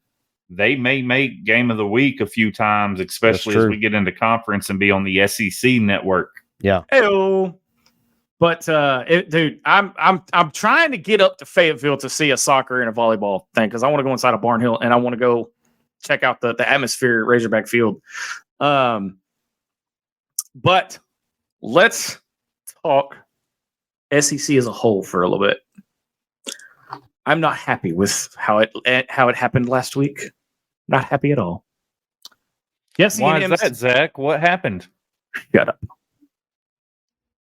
they may make Game of the Week a few times, especially as we get into conference and be on the SEC network. Yeah. Hey-o. But dude, I'm trying to get up to Fayetteville to see a soccer and a volleyball thing because I want to go inside of Barnhill and I want to go check out the atmosphere at Razorback Field. But let's talk SEC as a whole for a little bit. I'm not happy with how it happened last week. Not happy at all. Yes, why is that, Zach? What happened? Shut up.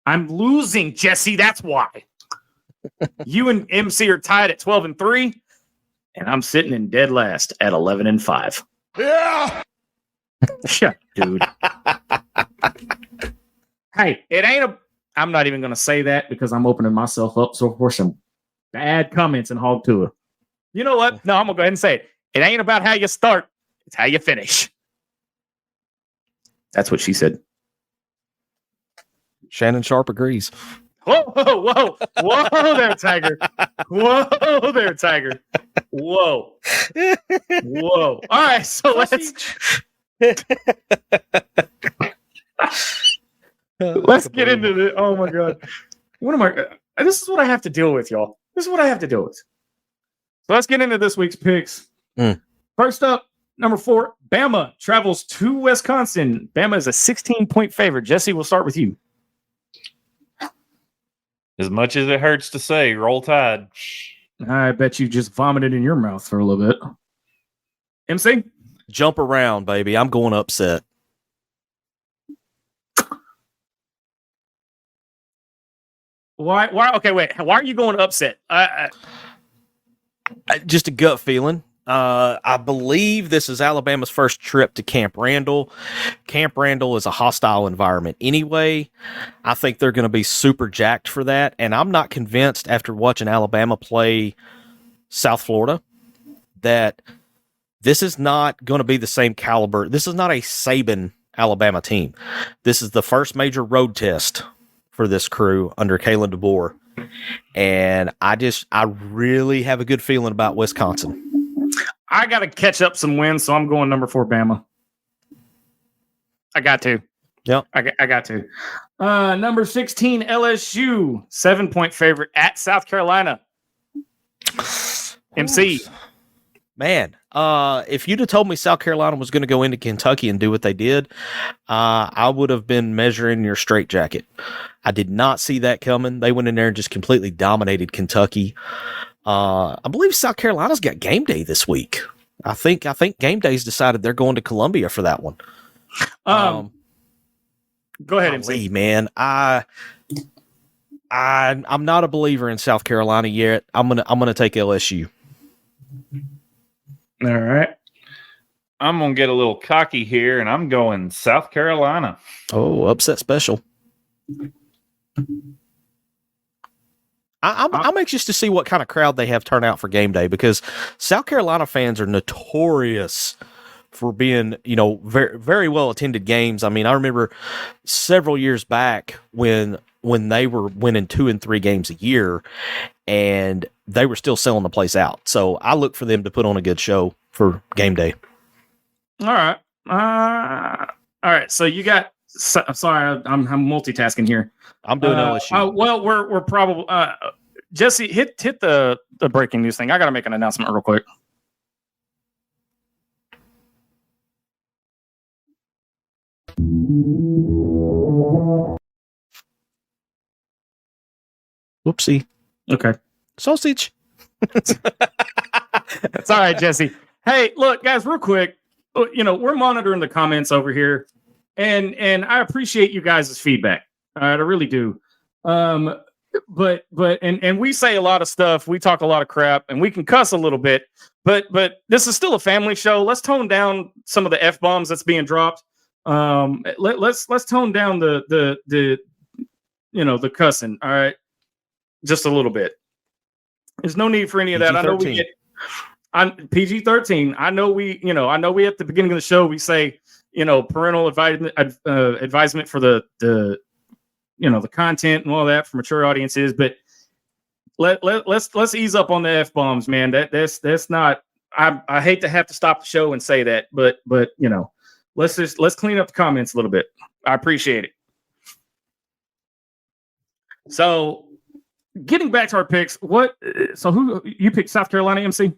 I'm losing, Jesse. That's why. You and MC are tied at 12-3, and I'm sitting in dead last at 11-5. Yeah. Shut, dude. Hey, it ain't I'm not even going to say that because I'm opening myself up for some bad comments in Hog Tour. You know what? No, I'm going to go ahead and say it. It ain't about how you start. It's how you finish. That's what she said. Shannon Sharp agrees. Whoa there, Tiger. Whoa there, Tiger. Whoa. All right, so let's get into the. Oh my God, what am I? This is what I have to deal with, y'all. This is what I have to deal with. So let's get into this week's picks. First up, number 4, Bama travels to Wisconsin. Bama is a 16-point favorite. Jesse, we'll start with you. As much as it hurts to say, roll Tide. I bet you just vomited in your mouth for a little bit. MC? Jump around, baby. I'm going upset. Why? Okay, wait. Why are you going upset? Just a gut feeling. I believe this is Alabama's first trip to Camp Randall. Camp Randall is a hostile environment anyway. I think they're going to be super jacked for that. And I'm not convinced after watching Alabama play South Florida that this is not going to be the same caliber. This is not a Saban Alabama team. This is the first major road test for this crew under Kalen DeBoer. And I really have a good feeling about Wisconsin. I got to catch up some wins, so I'm going number 4, Bama. I got to. Yep. I got to. Number 16, LSU, 7-point favorite at South Carolina. MC. Man, if you'd have told me South Carolina was going to go into Kentucky and do what they did, I would have been measuring your straitjacket. I did not see that coming. They went in there and just completely dominated Kentucky. I believe South Carolina's got game day this week. I think Game Day's decided they're going to Columbia for that one. Go ahead, MC. Man, I'm not a believer in South Carolina yet. I'm gonna take LSU. All right. I'm going to get a little cocky here, and I'm going South Carolina. Oh, upset special. I'm anxious to see what kind of crowd they have turn out for game day, because South Carolina fans are notorious for being, very, very well attended games. I mean, I remember several years back when they were winning 2 and 3 games a year, and they were still selling the place out. So I look for them to put on a good show for game day. All right. All right. So you got. Sorry, I'm multitasking here. I'm doing LSU. Well, we're probably Jesse, hit the breaking news thing. I got to make an announcement real quick. Whoopsie. Okay. Sausage. That's all right, Jesse. Hey, look, guys, real quick. We're monitoring the comments over here, and I appreciate you guys' feedback. All right, I really do. But we say a lot of stuff. We talk a lot of crap, and we can cuss a little bit. But this is still a family show. Let's tone down some of the F-bombs that's being dropped. Let's tone down the cussing. All right, just a little bit. There's no need for any of that. I know we get on PG-13. I know we at the beginning of the show we say, parental advisement for the content and all that for mature audiences, but let's ease up on the F-bombs, man. That's not. I hate to have to stop the show and say that, but let's clean up the comments a little bit. I appreciate it. So, getting back to our picks, so who you picked? South Carolina, MC?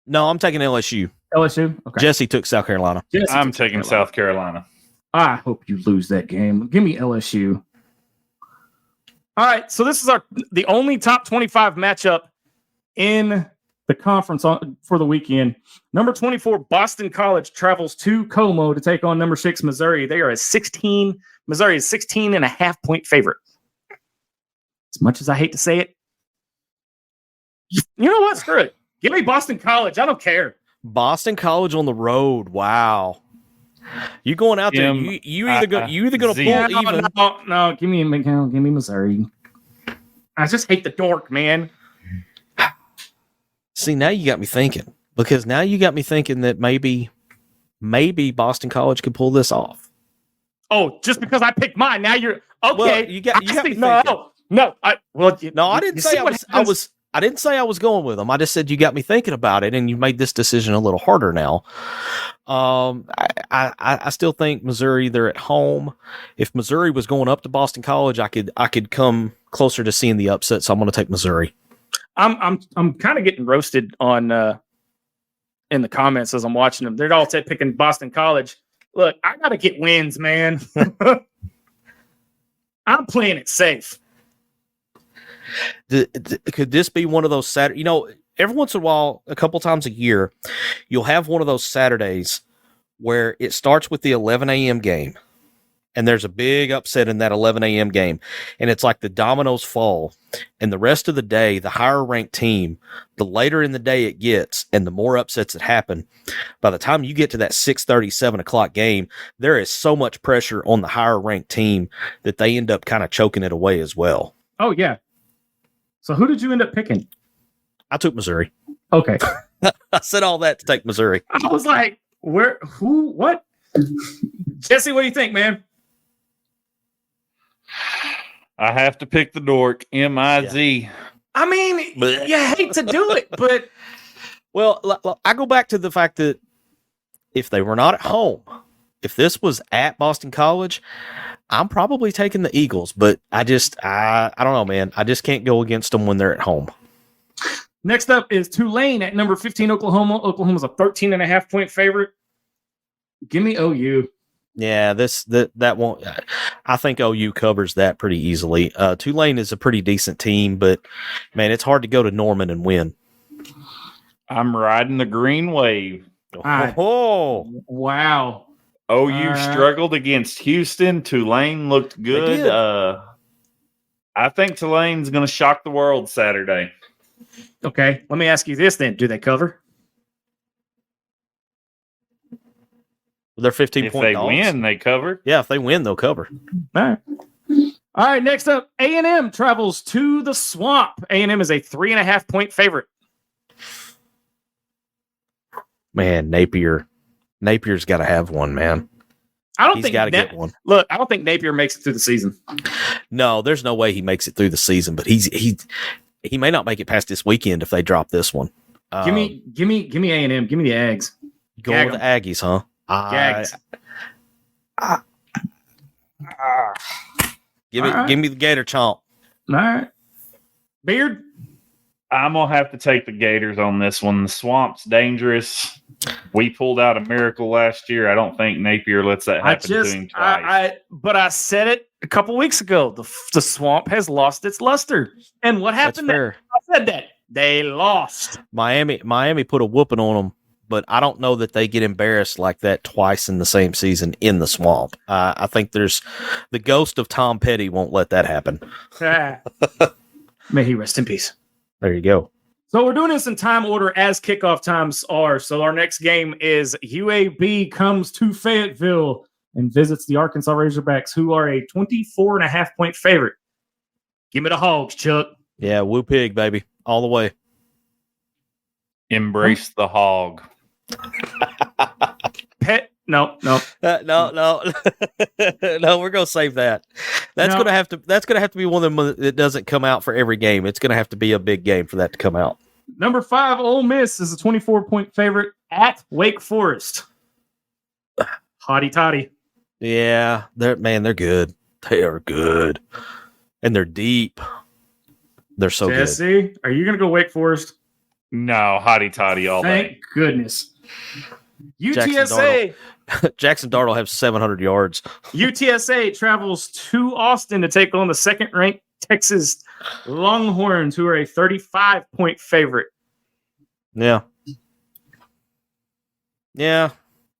No, I'm taking LSU. LSU. Okay. Jesse took South Carolina. I'm taking South Carolina. I hope you lose that game. Give me LSU. All right, so this is the only top 25 matchup in the conference for the weekend. Number 24, Boston College travels to Como to take on number 6, Missouri. They are Missouri is 16.5-point favorite. As much as I hate to say it, you know what? Screw it. Give me Boston College. I don't care. Boston College on the road. Wow. You going out there? You either going to pull even? No. Give me Missouri. I just hate the dork, man. See, now you got me thinking, because now you got me thinking that maybe Boston College could pull this off. Oh, just because I picked mine, now you're okay. Well, you got me thinking. No. I didn't say I didn't say I was going with them. I just said you got me thinking about it, and you made this decision a little harder now. I still think Missouri, they're at home. If Missouri was going up to Boston College, I could come closer to seeing the upset. So I'm going to take Missouri. I'm kind of getting roasted on in the comments as I'm watching them. They're all picking Boston College. Look, I got to get wins, man. I'm playing it safe. Could this be one of those Saturday? Every once in a while, a couple times a year, you'll have one of those Saturdays where it starts with the 11 a.m. game, and there's a big upset in that 11 a.m. game, and it's like the dominoes fall, and the rest of the day, the higher ranked team, the later in the day it gets, and the more upsets that happen, by the time you get to that 6:30, 7 o'clock game, there is so much pressure on the higher ranked team that they end up kind of choking it away as well. Oh, yeah. So who did you end up picking? I took Missouri. Okay. I said all that to take Missouri. I was like, where, who, what? Jesse, what do you think, man? I have to pick the dork, M-I-Z. Yeah. I mean, you hate to do it, but... Well, I go back to the fact that if they were not at home, if this was at Boston College, I'm probably taking the Eagles, but I don't know, man. I just can't go against them when they're at home. Next up is Tulane at number 15, Oklahoma. Oklahoma's a 13.5-point favorite. Give me OU. Yeah, that won't. I think OU covers that pretty easily. Tulane is a pretty decent team, but man, it's hard to go to Norman and win. I'm riding the green wave. Oh, wow. OU struggled against Houston. Tulane looked good. I think Tulane's going to shock the world Saturday. Okay, let me ask you this then. Do they cover? They're 15 If point they dogs. win, they cover. Yeah, if they win, they'll cover. All right, next up, A&M travels to the Swamp. A&M is a 3.5-point favorite. Man, Napier's got to have one, man. He's got to get one. Look, I don't think Napier makes it through the season. No, there's no way he makes it through the season, but he may not make it past this weekend if they drop this one. Give me A&M. Give me the Ags. Go with the Aggies, huh? Gags. Give me the Gator chomp. All right. Beard? I'm going to have to take the Gators on this one. The Swamp's dangerous. We pulled out a miracle last year. I don't think Napier lets that happen to him twice. But I said it a couple weeks ago. The Swamp has lost its luster. And what happened? I said that. They lost. Miami put a whooping on them, but I don't know that they get embarrassed like that twice in the same season in the Swamp. I think there's the ghost of Tom Petty won't let that happen. May he rest in peace. There you go. So we're doing this in time order as kickoff times are. So our next game is UAB comes to Fayetteville and visits the Arkansas Razorbacks, who are a 24.5-point favorite. Give me the Hogs, Chuck. Yeah, woo pig, baby. All the way. Embrace the hog. No, we're gonna save that. That's gonna have to be one of them that doesn't come out for every game. It's gonna have to be a big game for that to come out. Number 5, Ole Miss is a 24-point favorite at Wake Forest. Hotty toddy. Yeah, they're good. They are good, and they're deep. They're so good. Jesse, are you gonna go Wake Forest? No, hotty toddy all day. Thank goodness. UTSA. Jackson Dart will have 700 yards. UTSA travels to Austin to take on the second-ranked Texas Longhorns, who are a 35-point favorite. Yeah.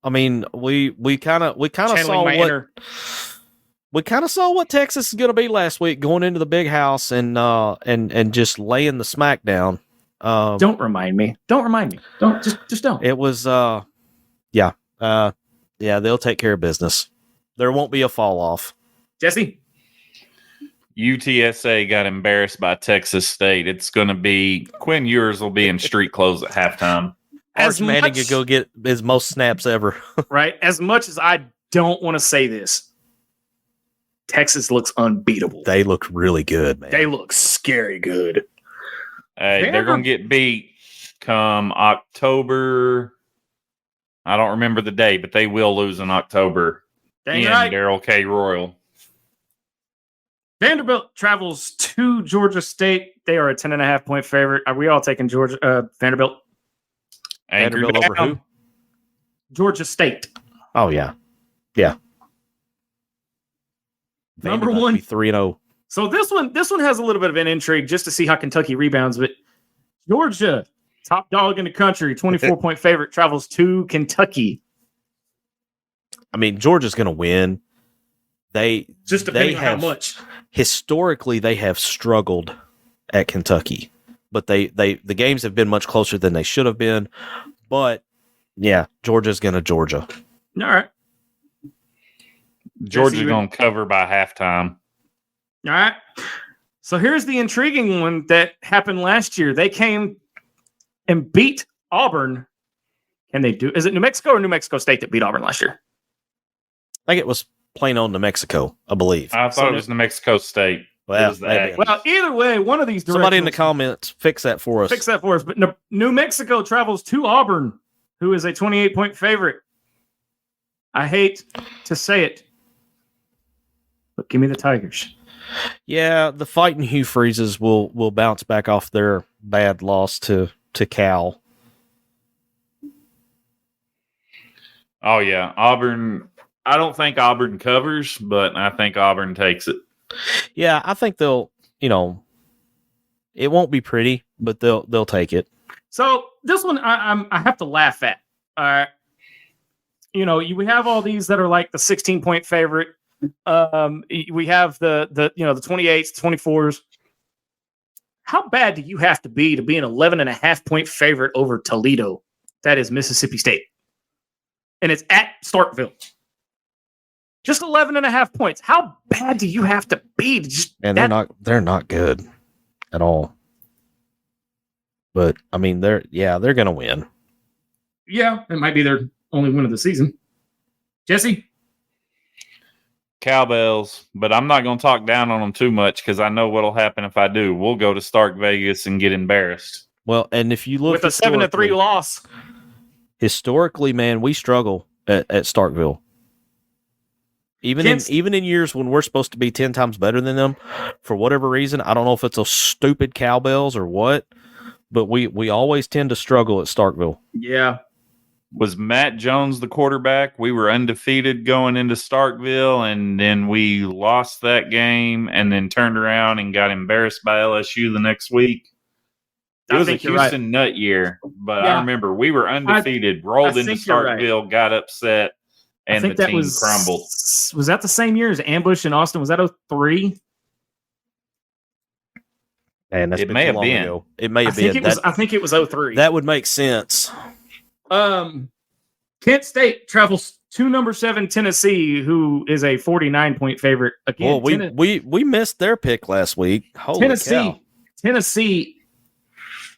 I mean, we kind of saw what Texas is going to be last week, going into the big house and just laying the smack down. Don't remind me. Don't just don't. It was they'll take care of business. There won't be a fall off. Jesse? UTSA got embarrassed by Texas State. It's going to be Quinn Ewers will be in street clothes at halftime. Arch Manning could go get his most snaps ever. Right? As much as I don't want to say this, Texas looks unbeatable. They look really good, man. They look scary good. Hey, they're going to get beat come October. I don't remember the day, but they will lose in October. Dang right. Darrell K. Royal. Vanderbilt travels to Georgia State. They are a 10.5-point favorite. Are we all taking Vanderbilt? Vanderbilt over who? Georgia State. Oh, yeah. Number 1. 3-0. So this one has a little bit of an intrigue just to see how Kentucky rebounds. But Georgia, top dog in the country, 24-point favorite, travels to Kentucky. I mean, Georgia's going to win, Just depending on how much. Historically, they have struggled at Kentucky, but the games have been much closer than they should have been. But yeah, Georgia's going to Georgia. All right. Georgia's going to cover by halftime. All right. So here's the intriguing one that happened last year. They came and beat Auburn. And they do. Is it New Mexico or New Mexico State that beat Auburn last year? I think it was plain old New Mexico, I believe. I thought it was New Mexico State. Well, either way, one of these directions. Somebody in the comments, fix that for us. But New Mexico travels to Auburn, who is a 28-point favorite. I hate to say it, but give me the Tigers. Yeah, the Fighting Hugh Freezes will bounce back off their bad loss to Cal. Oh, yeah. Auburn. I don't think Auburn covers, but I think Auburn takes it. Yeah, I think they'll, it won't be pretty, but they'll take it. So this one I have to laugh at. We have all these that are like the 16-point favorite. We have the 28s, 24s. How bad do you have to be an 11.5-point favorite over Toledo? That is Mississippi State. And it's at Starkville. Just 11.5 points. How bad do you have to be? They're not good at all. But I mean, they're going to win. Yeah, it might be their only win of the season. Jesse? Cowbells, but I'm not going to talk down on them too much because I know what'll happen if I do. We'll go to Stark Vegas and get embarrassed. Well, and if you look with a 7-3 loss, historically, man, we struggle at Starkville. Even in years when we're supposed to be 10 times better than them, for whatever reason, I don't know if it's a stupid cowbells or what, but we always tend to struggle at Starkville. Yeah. Was Matt Jones the quarterback? We were undefeated going into Starkville, and then we lost that game and then turned around and got embarrassed by LSU the next week. It was a Houston nut year, but I remember we were undefeated, rolled into Starkville, got upset, and the team crumbled. Was that the same year as Ambush in Austin? Was that 2003? And it may have been. Ago. It may have been. I think it was 2003. That would make sense. Kent State travels to number 7 Tennessee, who is a 49-point favorite. Again, well, we missed their pick last week. Holy cow. Tennessee.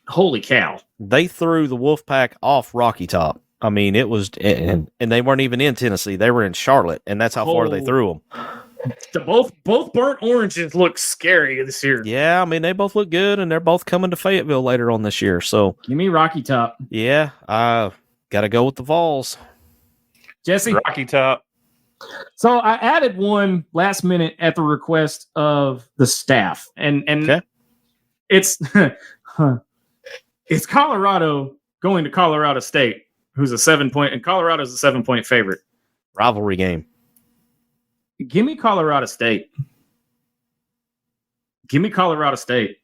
Holy cow. They threw the Wolfpack off Rocky Top. I mean, it was, and they weren't even in Tennessee. They were in Charlotte, and that's how far they threw them. Both burnt oranges look scary this year. Yeah, I mean, they both look good, and they're both coming to Fayetteville later on this year. So give me Rocky Top. Yeah, I got to go with the Vols. Jesse? Rocky Top. So I added one last minute at the request of the staff, and okay. It's it's Colorado going to Colorado State, who's a 7-point, and Colorado's a 7-point favorite. Rivalry game. Give me Colorado State. Give me Colorado State.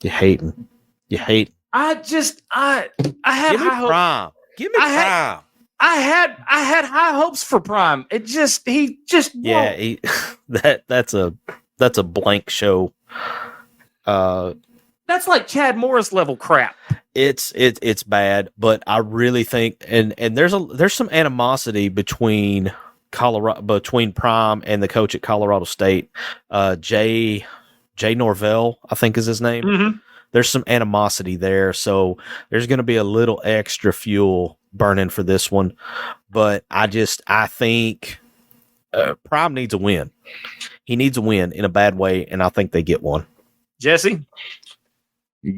You hating. You hate. I had Give me Prime. Give me Prime. I had high hopes for Prime. He just yeah. That's a blank show. That's like Chad Morris level crap. It's bad, but I really think and there's some animosity between Prime and the coach at Colorado State, Jay Norvell, I think is his name. Mm-hmm. There's some animosity there, so there's going to be a little extra fuel burning for this one. But I think Prime needs a win. He needs a win in a bad way, and I think they get one. Jesse?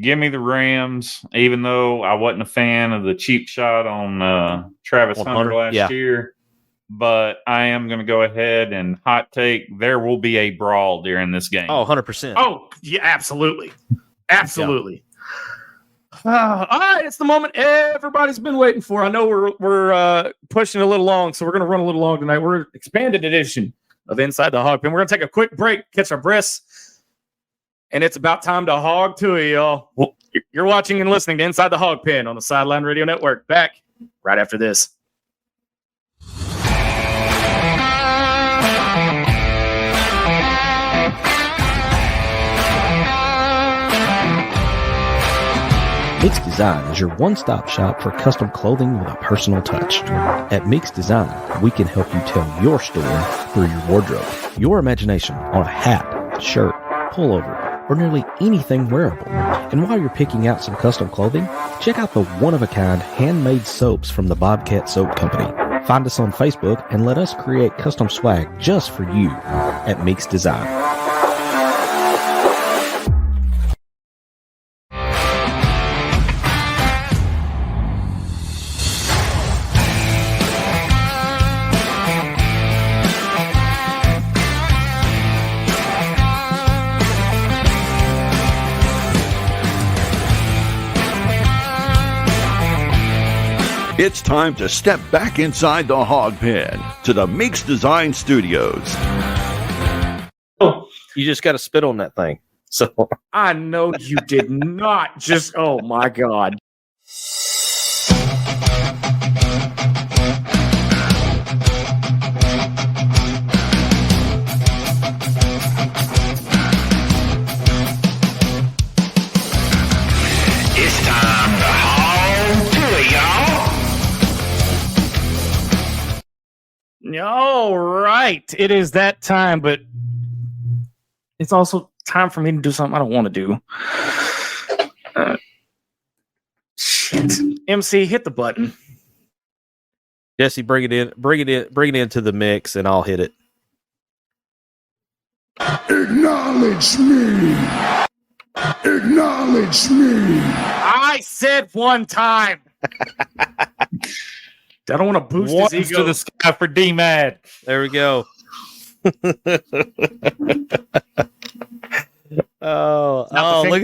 Give me the Rams, even though I wasn't a fan of the cheap shot on Travis Hunter last year. But I am going to go ahead and hot take. There will be a brawl during this game. Oh, 100%. Oh, yeah, absolutely. Absolutely. Yeah. All right, it's the moment everybody's been waiting for. I know we're pushing a little long, so we're going to run a little long tonight. We're expanded edition of Inside the Hawg Pen. We're going to take a quick break, catch our breaths. And it's about time to hog to it, y'all. Well, you're watching and listening to Inside the Hawg Pen on the Sideline Radio Network. Back right after this. Mix Design is your one-stop shop for custom clothing with a personal touch. At Mix Design, we can help you tell your story through your wardrobe. Your imagination on a hat, shirt, pullover, or nearly anything wearable. And while you're picking out some custom clothing, check out the one-of-a-kind handmade soaps from the Bobcat Soap Company. Find us on Facebook and let us create custom swag just for you at Mix Design. It's time to step back inside the Hog Pen to the Meeks Design Studios. You just got to spit on that thing. So I know you did not just, oh my God. It's time to haul to it, y'all. All right. It is that time, but it's also time for me to do something I don't want to do. Shit. MC, hit the button. Jesse, bring it in into the mix, and I'll hit it. Acknowledge me. Acknowledge me. I said one time. I don't want to boost Once his ego. to the sky for D-Mad. There we go. Look at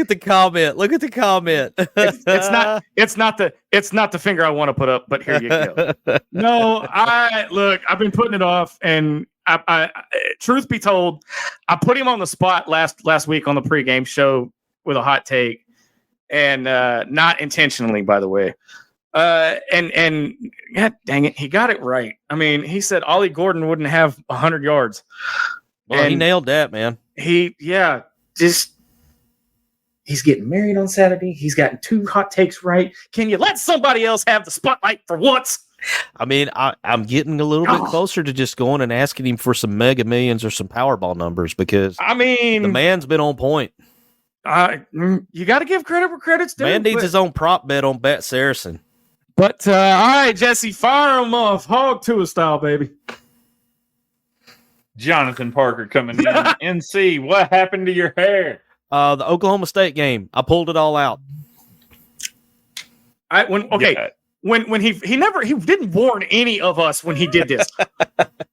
the comment. Look at the comment. It's not the finger I want to put up, but here you go. No, I've been putting it off, and I truth be told, I put him on the spot last week on the pregame show with a hot take, and not intentionally, by the way. And God dang it, he got it right. I mean, he said Ollie Gordon wouldn't have 100 yards. Well, he nailed that, man. He's getting married on Saturday. He's gotten 2 hot takes right. Can you let somebody else have the spotlight for once? I mean, I'm getting a little bit closer to just going and asking him for some Mega Millions or some Powerball numbers, because I mean, the man's been on point. You got to give credit where credit's due. Man needs his own prop bet on Bet Saracen. But all right, Jesse, fire him off, hog to his style, baby. Jonathan Parker coming in. NC, what happened to your hair? The Oklahoma State game, I pulled it all out. When he didn't warn any of us when he did this.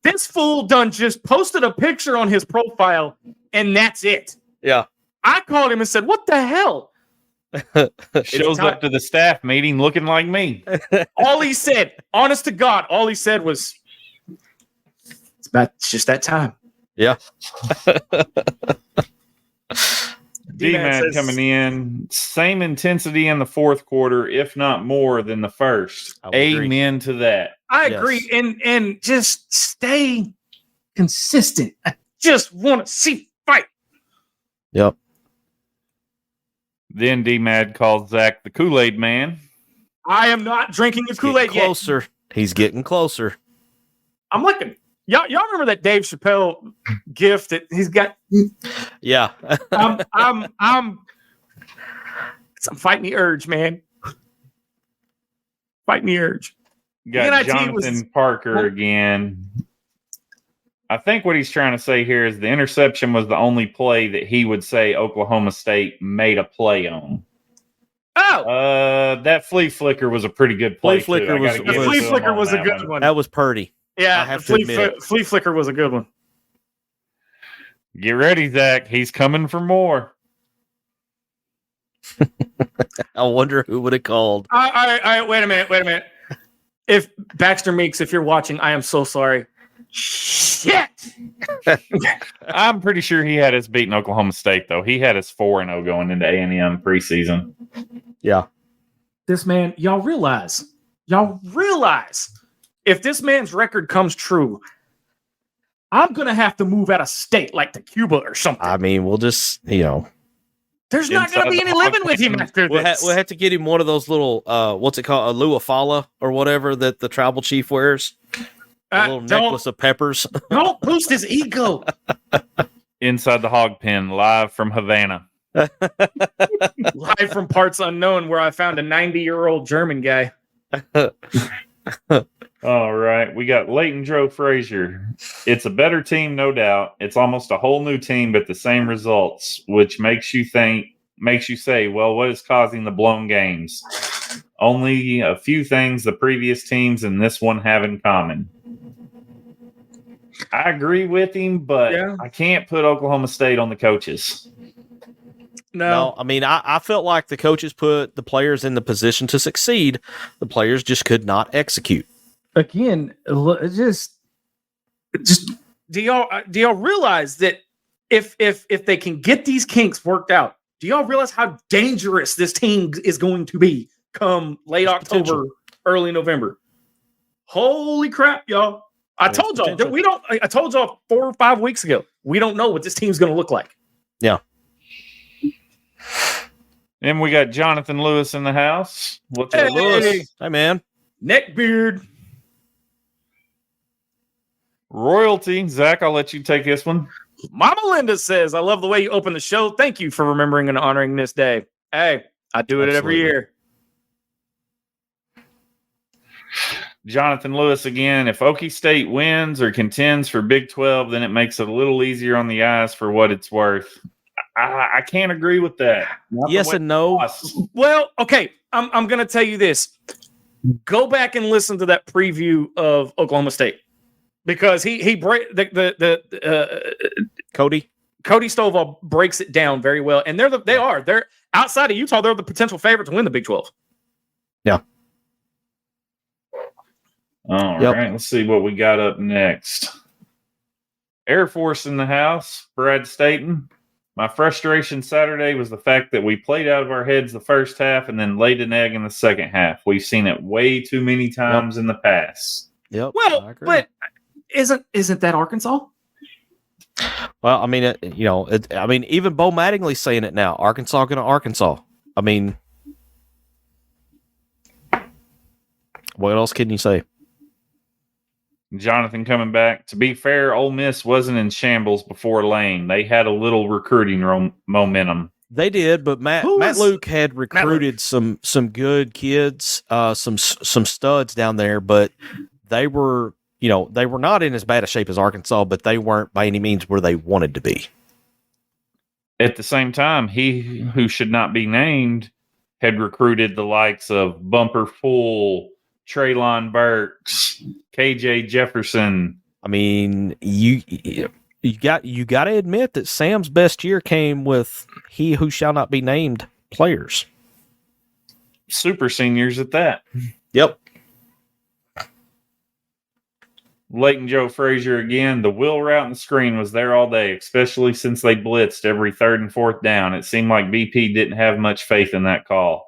This fool done just posted a picture on his profile, and that's it. Yeah. I called him and said, "What the hell?" Shows up to the staff meeting looking like me. All he said, honest to God, all he said was, it's just that time. Yeah. D-Man coming in, same intensity in the fourth quarter, if not more than the first. Amen to that. I agree, and just stay consistent. I just want to see fight. Yep. Then D-Mad calls Zach the Kool-Aid man. I am not drinking the Kool-Aid yet. Closer. He's getting closer. I'm looking. Y'all remember that Dave Chappelle gift that he's got? Yeah. I'm fighting the urge, man. Fighting the urge. Got Jonathan Parker again. I think what he's trying to say here is the interception was the only play that he would say Oklahoma State made a play on. Oh, that flea flicker was a pretty good play. Flea flicker was a good one. That was Purdy. Yeah, flea flicker was a good one. Get ready, Zach. He's coming for more. I wonder who would have called. All right, wait a minute. If Baxter Meeks, if you're watching, I am so sorry. Shit. I'm pretty sure he had us beating Oklahoma State, though. He had us 4-0 going into A&M preseason. Yeah. This man, y'all realize, if this man's record comes true, I'm going to have to move out of state, like to Cuba or something. I mean, we'll just, to There's not going to be Inside any the living Hawg with him Pen. after this. We'll have to get him one of those little, what's it called? A luafala or whatever that the tribal chief wears. A little necklace of peppers. Don't boost his ego. Inside the Hog Pen, live from Havana. Live from parts unknown, where I found a 90-year-old German guy. All right, we got Leighton Joe Frazier. It's a better team, no doubt. It's almost a whole new team, but the same results, which makes you say, well, what is causing the blown games? Only a few things the previous teams and this one have in common. I agree with him, but Yeah. I can't put Oklahoma State on the coaches. No, I mean, I felt like the coaches put the players in the position to succeed. The players just could not execute. Again, just do y'all realize that if they can get these kinks worked out, do y'all realize how dangerous this team is going to be come late October, potential. early November? Holy crap, y'all. I told y'all that I told y'all 4 or 5 weeks ago, we don't know what this team's going to look like. Yeah. Then we got Jonathan Lewis in the house. What's up, Lewis? Hey, man. Neckbeard. Royalty. Zach, I'll let you take this one. Mama Linda says, I love the way you open the show. Thank you for remembering and honoring this day. Hey, I do it every year. Jonathan Lewis again. If Okie State wins or contends for Big 12, then it makes it a little easier on the eyes for what it's worth. I can't agree with that. Yes and no. Well, okay. I'm going to tell you this. Go back and listen to that preview of Oklahoma State, because he Cody Stovall breaks it down very well, and they're outside of Utah. They're the potential favorite to win the Big 12. Yeah. All right. Let's see what we got up next. Air Force in the house. Brad Staten. My frustration Saturday was the fact that we played out of our heads the first half and then laid an egg in the second half. We've seen it way too many times in the past. Yep. Well, but isn't that Arkansas? Well, I mean, even Bo Mattingly's saying it now. Arkansas going to Arkansas. I mean, what else can you say? Jonathan coming back. To be fair, Ole Miss wasn't in shambles before Lane. They had a little recruiting momentum. They did, but Matt Luke had recruited some good kids, some studs down there, but they were not in as bad a shape as Arkansas, but they weren't by any means where they wanted to be. At the same time, he who should not be named had recruited the likes of Bumper Fool, Traylon Burks, KJ Jefferson. I mean, you got to admit that Sam's best year came with he who shall not be named players. Super seniors at that. Yep. Leighton Joe Frazier again. The wheel route and screen was there all day, especially since they blitzed every 3rd and 4th down. It seemed like BP didn't have much faith in that call.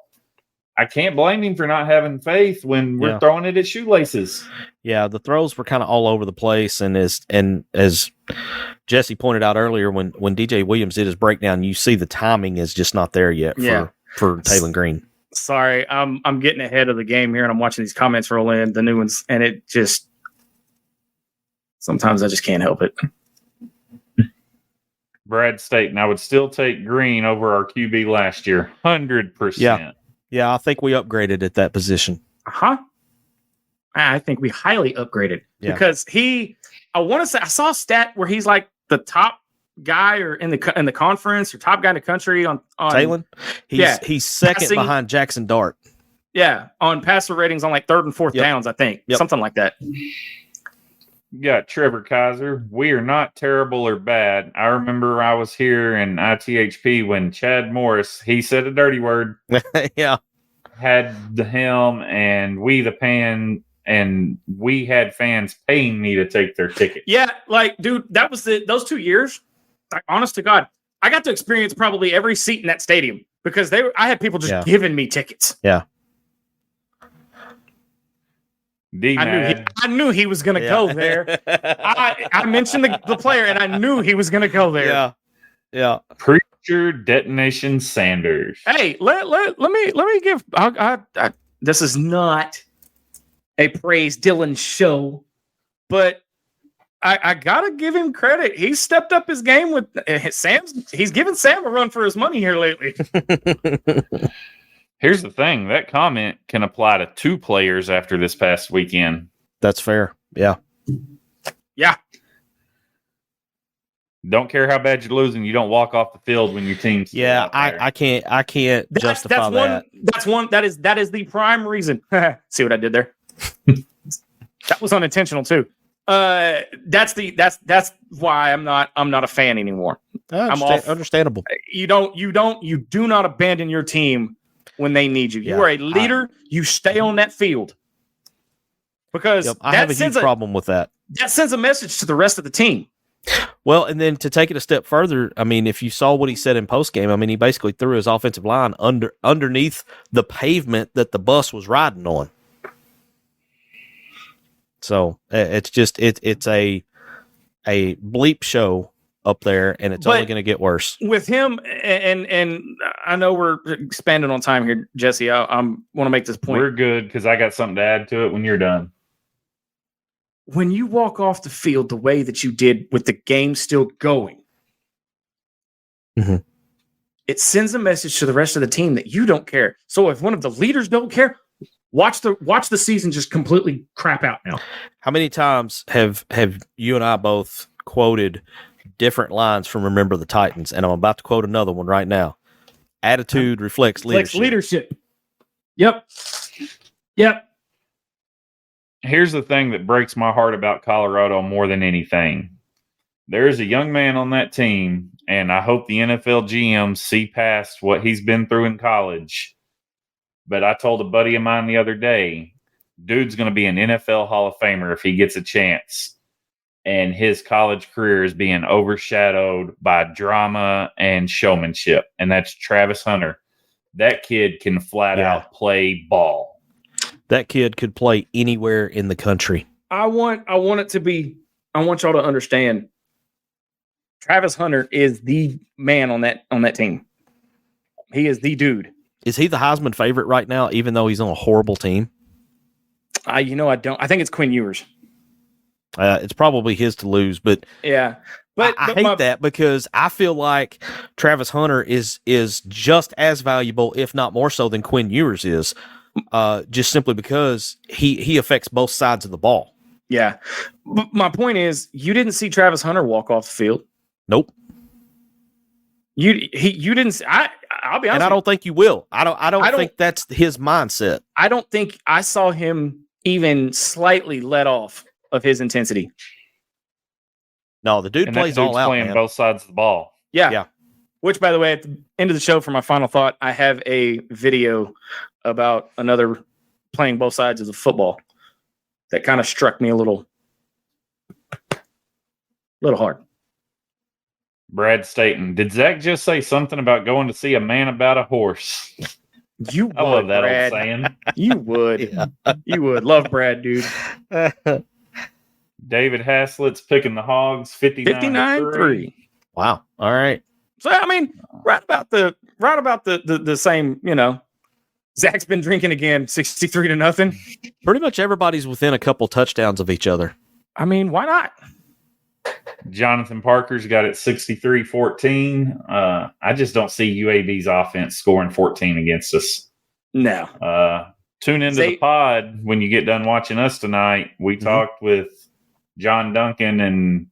I can't blame him for not having faith when we're throwing it at shoelaces. Yeah, the throws were kind of all over the place, and as Jesse pointed out earlier, when DJ Williams did his breakdown, you see the timing is just not there yet for Taylor Green. Sorry, I'm getting ahead of the game here, and I'm watching these comments roll in, the new ones, and it just sometimes I just can't help it. Brad Staten, I would still take Green over our QB last year, 100%. Yeah, I think we upgraded at that position. I think we highly upgraded because I want to say, I saw a stat where he's like the top guy or in the conference or top guy in the country on Taylon. He's second behind Jackson Dart. Yeah, on passer ratings on like 3rd and 4th downs, I think. Something like that. You got Trevor Kaiser. We are not terrible or bad. I remember I was here in ITHP when Chad Morris, he said a dirty word. Had the helm and we the pan, and we had fans paying me to take their ticket. Yeah, like, dude, that was those 2 years. Like, honest to God, I got to experience probably every seat in that stadium because I had people just giving me tickets. Yeah. I knew he was going to go there. I mentioned the player, and I knew he was going to go there. Yeah. Preach, Archer Detonation Sanders. Hey, let me give. This is not a praise Dylan show, but I gotta give him credit. He's stepped up his game with Sam's. He's given Sam a run for his money here lately. Here's the thing: that comment can apply to 2 players after this past weekend. That's fair. Yeah. Yeah. Don't care how bad you're losing. You don't walk off the field when your team's Yeah, I can't justify that. That is the prime reason. See what I did there? That was unintentional too. That's why I'm not a fan anymore. I'm off. Understandable. You do not abandon your team when they need you. You are a leader. You stay on that field. Because I have a huge problem with that. That sends a message to the rest of the team. Well, and then to take it a step further, I mean, if you saw what he said in postgame, I mean, he basically threw his offensive line underneath the pavement that the bus was riding on. So it's just it's a bleep show up there, and it's only going to get worse with him. And I know we're expanding on time here, Jesse. I want to make this point. We're good because I got something to add to it when you're done. When you walk off the field the way that you did with the game still going, it sends a message to the rest of the team that you don't care. So if one of the leaders don't care, watch the season just completely crap out now. How many times have you and I both quoted different lines from Remember the Titans? And I'm about to quote another one right now. Attitude reflects leadership. Yep. Here's the thing that breaks my heart about Colorado more than anything. There is a young man on that team, and I hope the NFL GMs see past what he's been through in college. But I told a buddy of mine the other day, dude's going to be an NFL Hall of Famer if he gets a chance. And his college career is being overshadowed by drama and showmanship. And that's Travis Hunter. That kid can flat out play ball. That kid could play anywhere in the country. I want y'all to understand. Travis Hunter is the man on that team. He is the dude. Is he the Heisman favorite right now, even though he's on a horrible team? I don't. I think it's Quinn Ewers. It's probably his to lose, but yeah. But I hate that because I feel like Travis Hunter is just as valuable, if not more so, than Quinn Ewers is. Just simply because he affects both sides of the ball. Yeah. But my point is, you didn't see Travis Hunter walk off the field. Nope. You didn't. I'll be honest. And I don't think you will. I don't think that's his mindset. I don't think I saw him even slightly let off of his intensity. No, the dude plays all out, playing both sides of the ball. Yeah. Which, by the way, at the end of the show, for my final thought, I have a video about another playing both sides of the football that kind of struck me a little hard. Brad Staten, did Zach just say something about going to see a man about a horse? You would, I love that Brad. old saying. You would. Yeah. You would. Love Brad, dude. David Haslett's picking the Hogs 59-3. Wow. All right. So I mean, right about the same, Zach's been drinking again, 63-0. Pretty much everybody's within a couple touchdowns of each other. I mean, why not? Jonathan Parker's got it 63-14. I just don't see UAB's offense scoring 14 against us. No. Tune into the pod when you get done watching us tonight. We talked with John Duncan, and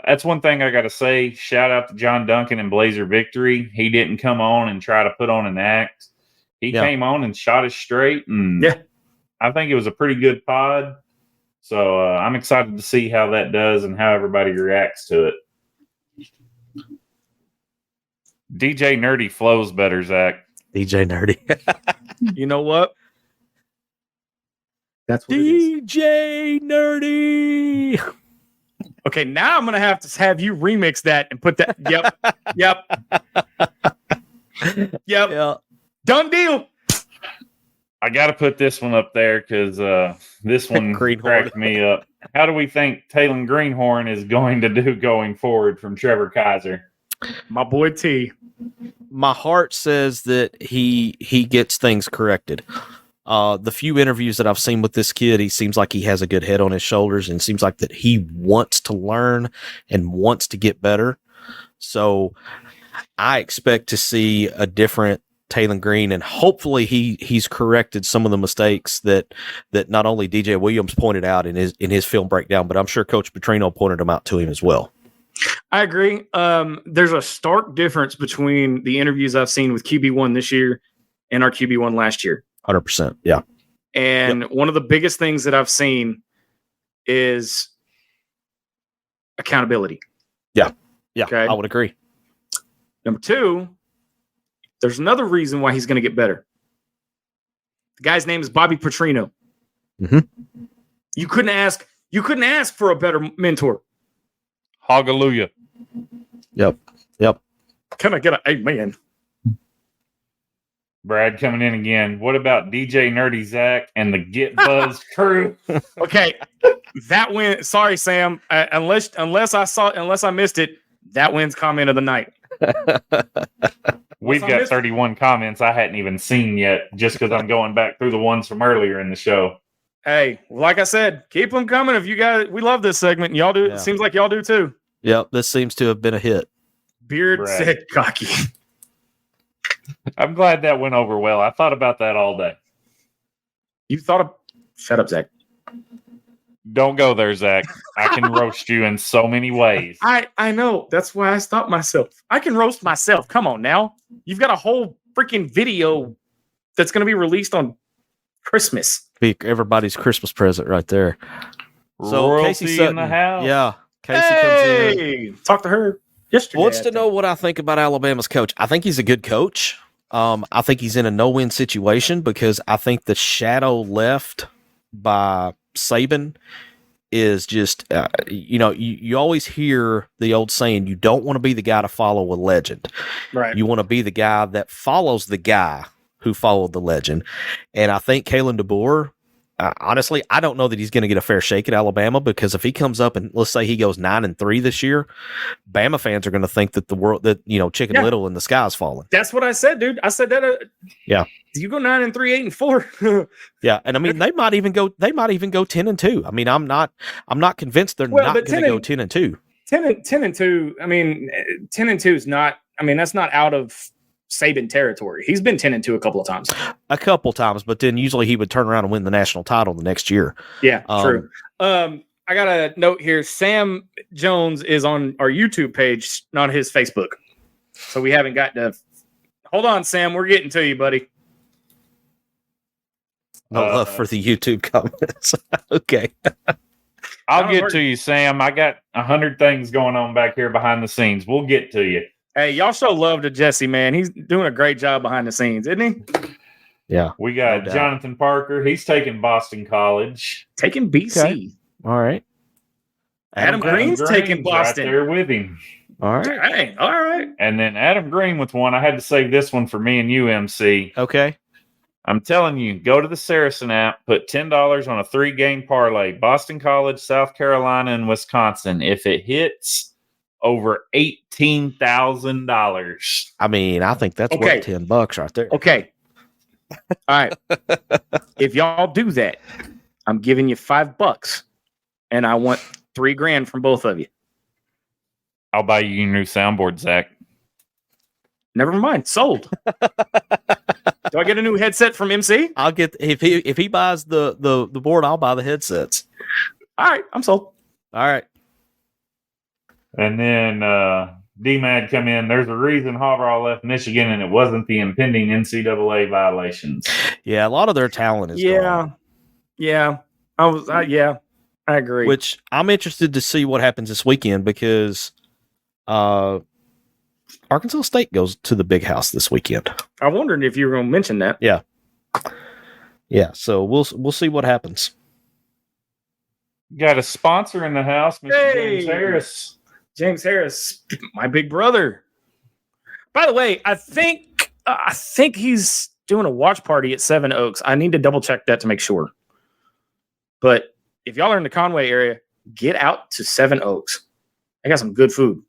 that's one thing I got to say. Shout out to John Duncan and Blazer Victory. He didn't come on and try to put on an act. He came on and shot us straight, and I think it was a pretty good pod. So I'm excited to see how that does and how everybody reacts to it. DJ Nerdy flows better, Zach. DJ Nerdy. You know what? That's what DJ Nerdy. Okay, now I'm gonna have you remix that and put that. Yep. Yeah. Done deal. I got to put this one up there because this one cracked me up. How do we think Talon Greenhorn is going to do going forward from Trevor Kaiser? My boy T. My heart says that he gets things corrected. The few interviews that I've seen with this kid, he seems like he has a good head on his shoulders and seems like that he wants to learn and wants to get better. So I expect to see a different Taylon Green, and hopefully he's corrected some of the mistakes that not only DJ Williams pointed out in his film breakdown, but I'm sure Coach Petrino pointed them out to him as well. I agree. There's a stark difference between the interviews I've seen with QB1 this year and our QB1 last year. 100%. Yeah. And one of the biggest things that I've seen is accountability. Yeah. Yeah. Okay. I would agree. Number two, there's another reason why he's going to get better. The guy's name is Bobby Petrino. Mm-hmm. You couldn't ask for a better mentor. Hallelujah. Yep. Can I get an amen? Brad coming in again. What about DJ Nerdy Zach and the Get Buzz crew? Okay, that win. Sorry, Sam. Unless I missed it, that wins comment of the night. We've got 31 comments I hadn't even seen yet, just because I'm going back through the ones from earlier in the show. Hey, like I said, keep them coming. If you guys, we love this segment, and y'all do. Yeah. It seems like y'all do too. Yep. This seems to have been a hit. Beard Brad. said cocky. I'm glad that went over well. I thought about that all day. You thought of? Shut up, Zach. Don't go there, Zach. I can roast you in so many ways. I know. That's why I stopped myself. I can roast myself. Come on now. You've got a whole freaking video that's going to be released on Christmas. Be everybody's Christmas present right there. So Royalty Casey Sutton, in the house. yeah, Casey comes in. Hey, talk to her yesterday. Wants to know what I think about Alabama's coach. I think he's a good coach. I think he's in a no-win situation because I think the shadow left by Saban is just, you always hear the old saying, you don't want to be the guy to follow a legend. Right. You want to be the guy that follows the guy who followed the legend. And I think Kalen DeBoer, honestly, I don't know that he's going to get a fair shake at Alabama because if he comes up and let's say he goes 9-3 this year, Bama fans are going to think that Chicken Little and the sky's falling. That's what I said, dude. I said that. Yeah. You go 9-3, 8-4. Yeah, and I mean they might even go 10-2. I mean, I'm not convinced they're not going to go 10-2. 10-2. I mean, 10-2 is not. I mean, that's not out of Saban territory. He's been 10-2 a couple of times. But then usually he would turn around and win the national title the next year. Yeah, true. I got a note here. Sam Jones is on our YouTube page, not his Facebook. So we haven't got to. Hold on, Sam. We're getting to you, buddy. No love for the YouTube comments. Okay. I'll get to you, Sam. I got 100 things going on back here behind the scenes. We'll get to you. Hey, y'all show love to Jesse, man. He's doing a great job behind the scenes, isn't he? Yeah. We got No doubt. Jonathan Parker. He's taking Boston College. Taking BC. Okay. All right. Adam Green's taking Boston. Right there with him. All right. Dang, all right. And then Adam Green with one. I had to save this one for me and you, MC. Okay. I'm telling you, go to the Saracen app, put $10 on a 3-game parlay. Boston College, South Carolina, and Wisconsin. If it hits over $18,000. I mean, I think that's Okay. worth $10 right there. Okay. All right. If y'all do that, I'm giving you $5, and I want $3,000 from both of you. I'll buy you a new soundboard, Zach. Never mind. Sold. Do I get a new headset from MC? I'll get if he buys the board, I'll buy the headsets. All right. I'm sold. All right. And then D-Mad come in. There's a reason Harbaugh left Michigan, and it wasn't the impending NCAA violations. Yeah, a lot of their talent is gone. Yeah. I agree. Which I'm interested to see what happens this weekend because Arkansas State goes to the Big House this weekend. I wondered if you were going to mention that. Yeah. So we'll see what happens. Got a sponsor in the house, Mr. Hey! James Harris. James Harris, my big brother. By the way, I think he's doing a watch party at Seven Oaks. I need to double check that to make sure. But if y'all are in the Conway area, get out to Seven Oaks. I got some good food.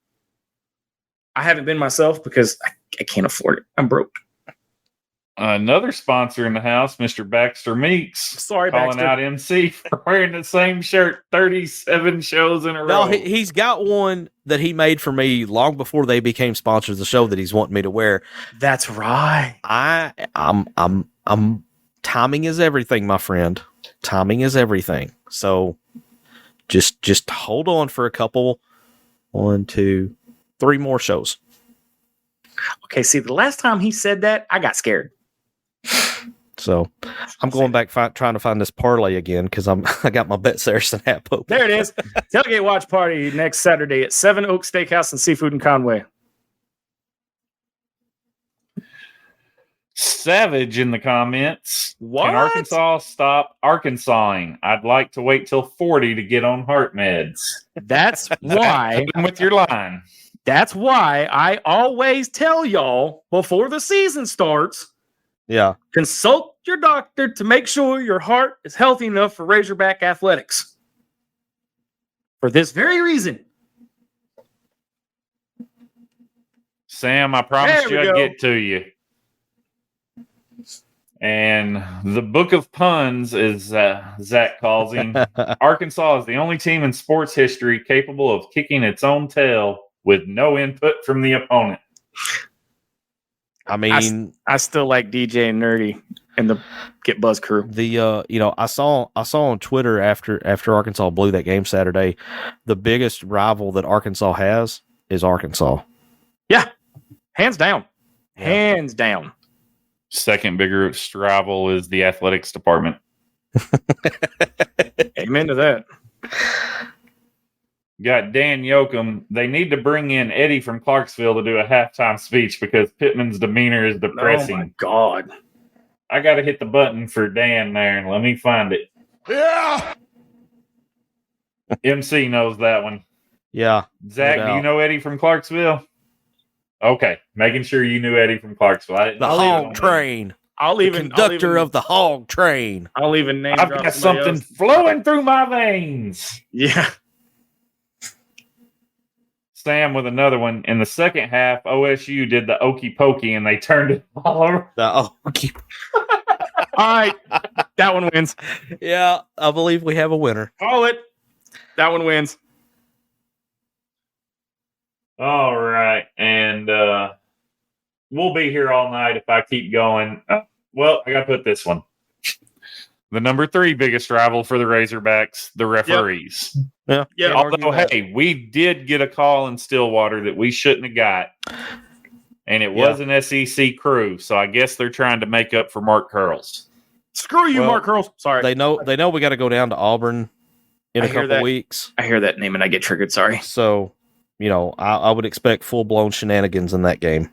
I haven't been myself because I can't afford it. I'm broke. Another sponsor in the house, Mr. Baxter Meeks. Sorry, calling Baxter. out MC for wearing the same shirt 37 shows in a No, row. he's got one that he made for me long before they became sponsors of the show that he's wanting me to wear. That's right. I'm timing is everything, my friend. Timing is everything. So just hold on for a couple, 1, 2, 3 more shows. Okay, see, the last time he said that, I got scared. So I'm going back trying to find this parlay again because I got my Bet Saracen app open. There it is. Tailgate Watch Party next Saturday at 7 Oak Steakhouse and Seafood in Conway. Savage in the comments. What? Can Arkansas stop Arkansasing? I'd like to wait till 40 to get on heart meds. That's why. I'm with your line. That's why I always tell y'all before the season starts, Yeah. consult your doctor to make sure your heart is healthy enough for Razorback athletics. For this very reason. Sam, I promised There you we I'd go. get to you. And the book of puns, as Zach calls him, Arkansas is the only team in sports history capable of kicking its own tail with no input from the opponent. I mean, I still like DJ and Nerdy and the Get Buzz crew. I saw on Twitter after Arkansas blew that game Saturday, the biggest rival that Arkansas has is Arkansas. Yeah. Hands down. Yeah. Hands down. Second biggest rival is the athletics department. Amen to that. Got Dan Yoakum. They need to bring in Eddie from Clarksville to do a halftime speech because Pittman's demeanor is depressing. Oh my God. I got to hit the button for Dan there and let me find it. Yeah. MC knows that one. Yeah. Zach, No do you doubt. know Eddie from Clarksville? Okay, making sure you knew Eddie from Clarksville. The hog train. Conductor of the hog train. I'll even name I've drop got somebody something else. flowing through my veins. Yeah. Sam with another one. In the second half, OSU did the okey pokey and they turned it all over. All right. That one wins. Yeah, I believe we have a winner. Call it. That one wins. All right. And we'll be here all night if I keep going. Well, I got to put this one. The number 3 biggest rival for the Razorbacks, the referees. Yeah. Yeah. Although, hey, we did get a call in Stillwater that we shouldn't have got. And it was an SEC crew. So I guess they're trying to make up for Mark Curls. Screw you, Well, Mark Curls. Sorry. They know we got to go down to Auburn in I a hear couple that. weeks. I hear that name and I get triggered. Sorry. So, I would expect full-blown shenanigans in that game.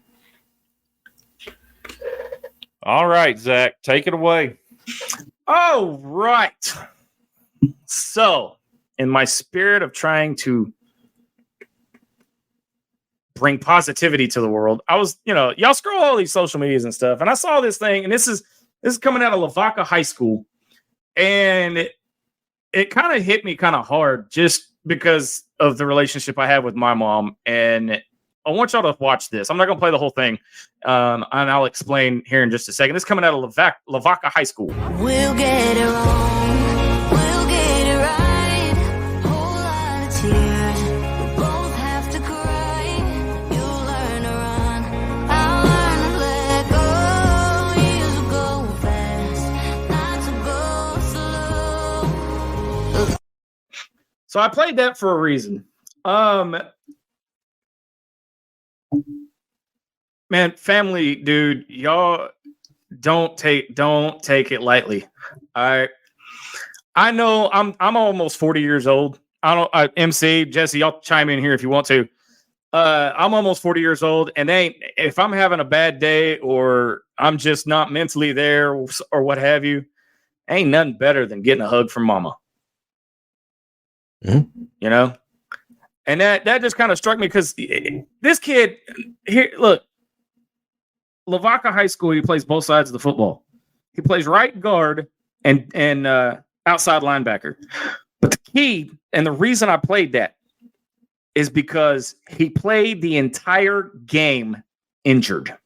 All right, Zach, take it away. All right. So, in my spirit of trying to bring positivity to the world, I was, y'all scroll all these social medias and stuff, and I saw this thing, and this is coming out of Lavaca High School, and it kind of hit me kind of hard just because of the relationship I have with my mom, and I want y'all to watch this. I'm not going to play the whole thing, and I'll explain here in just a second. This is coming out of Lavaca High School. We'll get it wrong, we'll get it right. Whole lot of tears, we both have to cry. You'll learn to run, I'll learn to let go. Years will go fast, not to go slow. So I played that for a reason. Man, family, dude, y'all don't take it lightly. I know I'm almost 40 years old. MC, Jesse, y'all chime in here if you want to. I'm almost 40 years old, and if I'm having a bad day or I'm just not mentally there or what have you, ain't nothing better than getting a hug from mama. Mhm. And that just kind of struck me because this kid here, look, Lavaca High School, he plays both sides of the football. He plays right guard and outside linebacker. But the key and the reason I played that is because he played the entire game injured.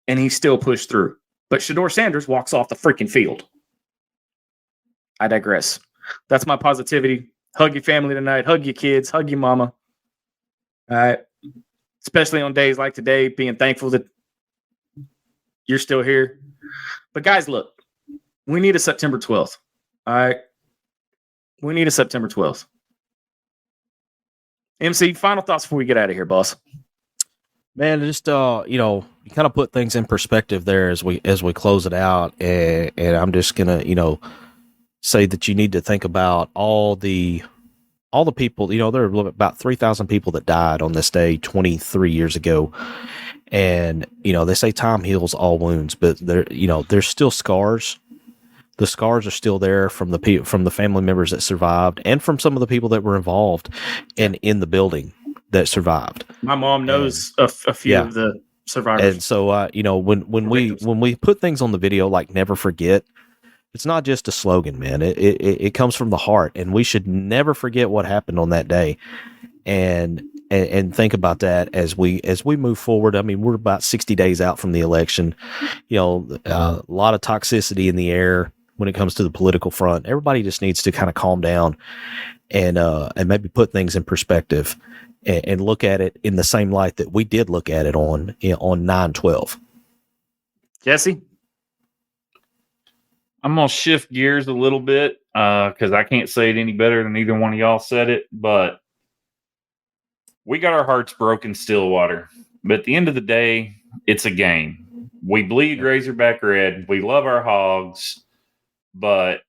And he still pushed through. But Shedeur Sanders walks off the freaking field. I digress. That's my positivity. Hug your family tonight. Hug your kids. Hug your mama. All right. Especially on days like today, being thankful that you're still here. But guys, look, we need a September 12th. All right. We need a September 12th. MC, final thoughts before we get out of here, boss. Man, just you kind of put things in perspective there as we close it out, and I'm just gonna say that you need to think about all the people. There are about 3,000 people that died on this day 23 years ago, and they say time heals all wounds, but there's still scars. The scars are still there from the family members that survived, and from some of the people that were involved in the building that survived. My mom knows a few of the survivors. And so, when we put things on the video like "never forget," it's not just a slogan, man. It comes from the heart, and we should never forget what happened on that day. And think about that as we move forward. I mean, we're about 60 days out from the election. A lot of toxicity in the air when it comes to the political front. Everybody just needs to kind of calm down and maybe put things in perspective and look at it in the same light that we did look at it on 9/12. Jesse? I'm going to shift gears a little bit because I can't say it any better than either one of y'all said it, but we got our hearts broken, Stillwater. But at the end of the day, it's a game. We bleed Razorback red. We love our Hogs. But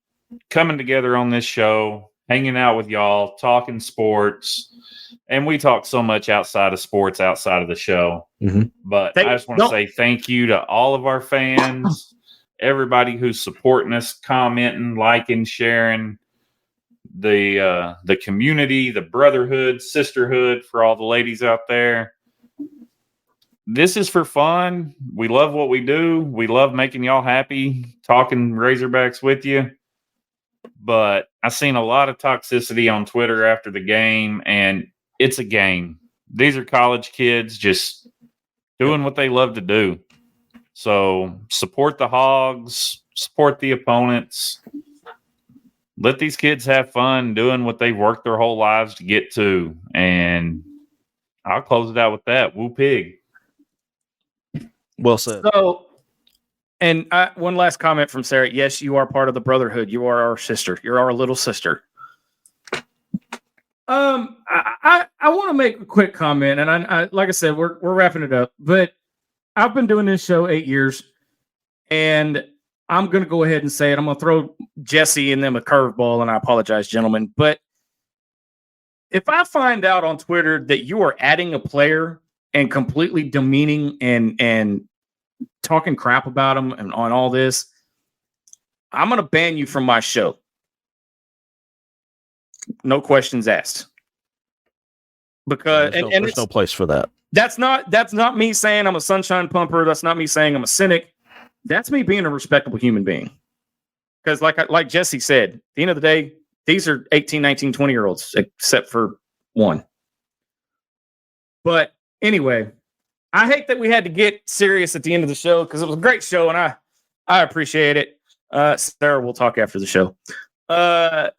coming together on this show, hanging out with y'all, talking sports, and we talk so much outside of sports, outside of the show. Mm-hmm. But I just want to say thank you to all of our fans, everybody who's supporting us, commenting, liking, sharing, the community, the brotherhood, sisterhood for all the ladies out there. This is for fun. We love what we do. We love making y'all happy, talking Razorbacks with you. But I seen a lot of toxicity on Twitter after the game, and it's a game. These are college kids just doing what they love to do. So support the Hogs, support the opponents. Let these kids have fun doing what they've worked their whole lives to get to. And I'll close it out with that. Woo pig. Well said. So, and one last comment from Sarah. Yes, you are part of the brotherhood. You are our sister. You're our little sister. I want to make a quick comment, and I like I said, we're wrapping it up. But I've been doing this show 8 years, and I'm going to go ahead and say it. I'm going to throw Jesse and them a curveball, and I apologize, gentlemen. But if I find out on Twitter that you are adding a player and completely demeaning and talking crap about them and on all this, I'm going to ban you from my show. No questions asked. Because there's no place for that. That's not me saying I'm a sunshine pumper. That's not me saying I'm a cynic. That's me being a respectable human being. Because like Jesse said, at the end of the day, these are 18, 19, 20-year-olds, except for one. But anyway, I hate that we had to get serious at the end of the show because it was a great show, and I appreciate it. Sarah, we'll talk after the show. But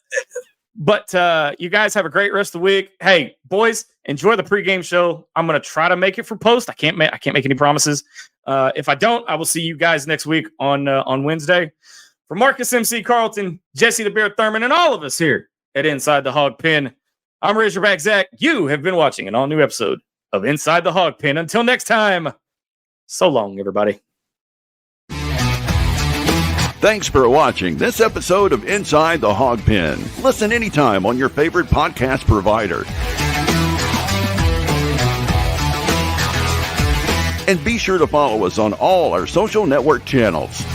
you guys have a great rest of the week. Hey, boys, enjoy the pregame show. I'm going to try to make it for post. I can't make any promises. If I don't, I will see you guys next week on Wednesday. For Marcus MC Carlton, Jesse the Bear Thurman, and all of us here at Inside the Hawg Pen, I'm Razorback Zach. You have been watching an all-new episode of Inside the Hawg Pen. Until next time, so long, everybody. Thanks for watching this episode of Inside the Hawg Pen. Listen anytime on your favorite podcast provider. And be sure to follow us on all our social network channels.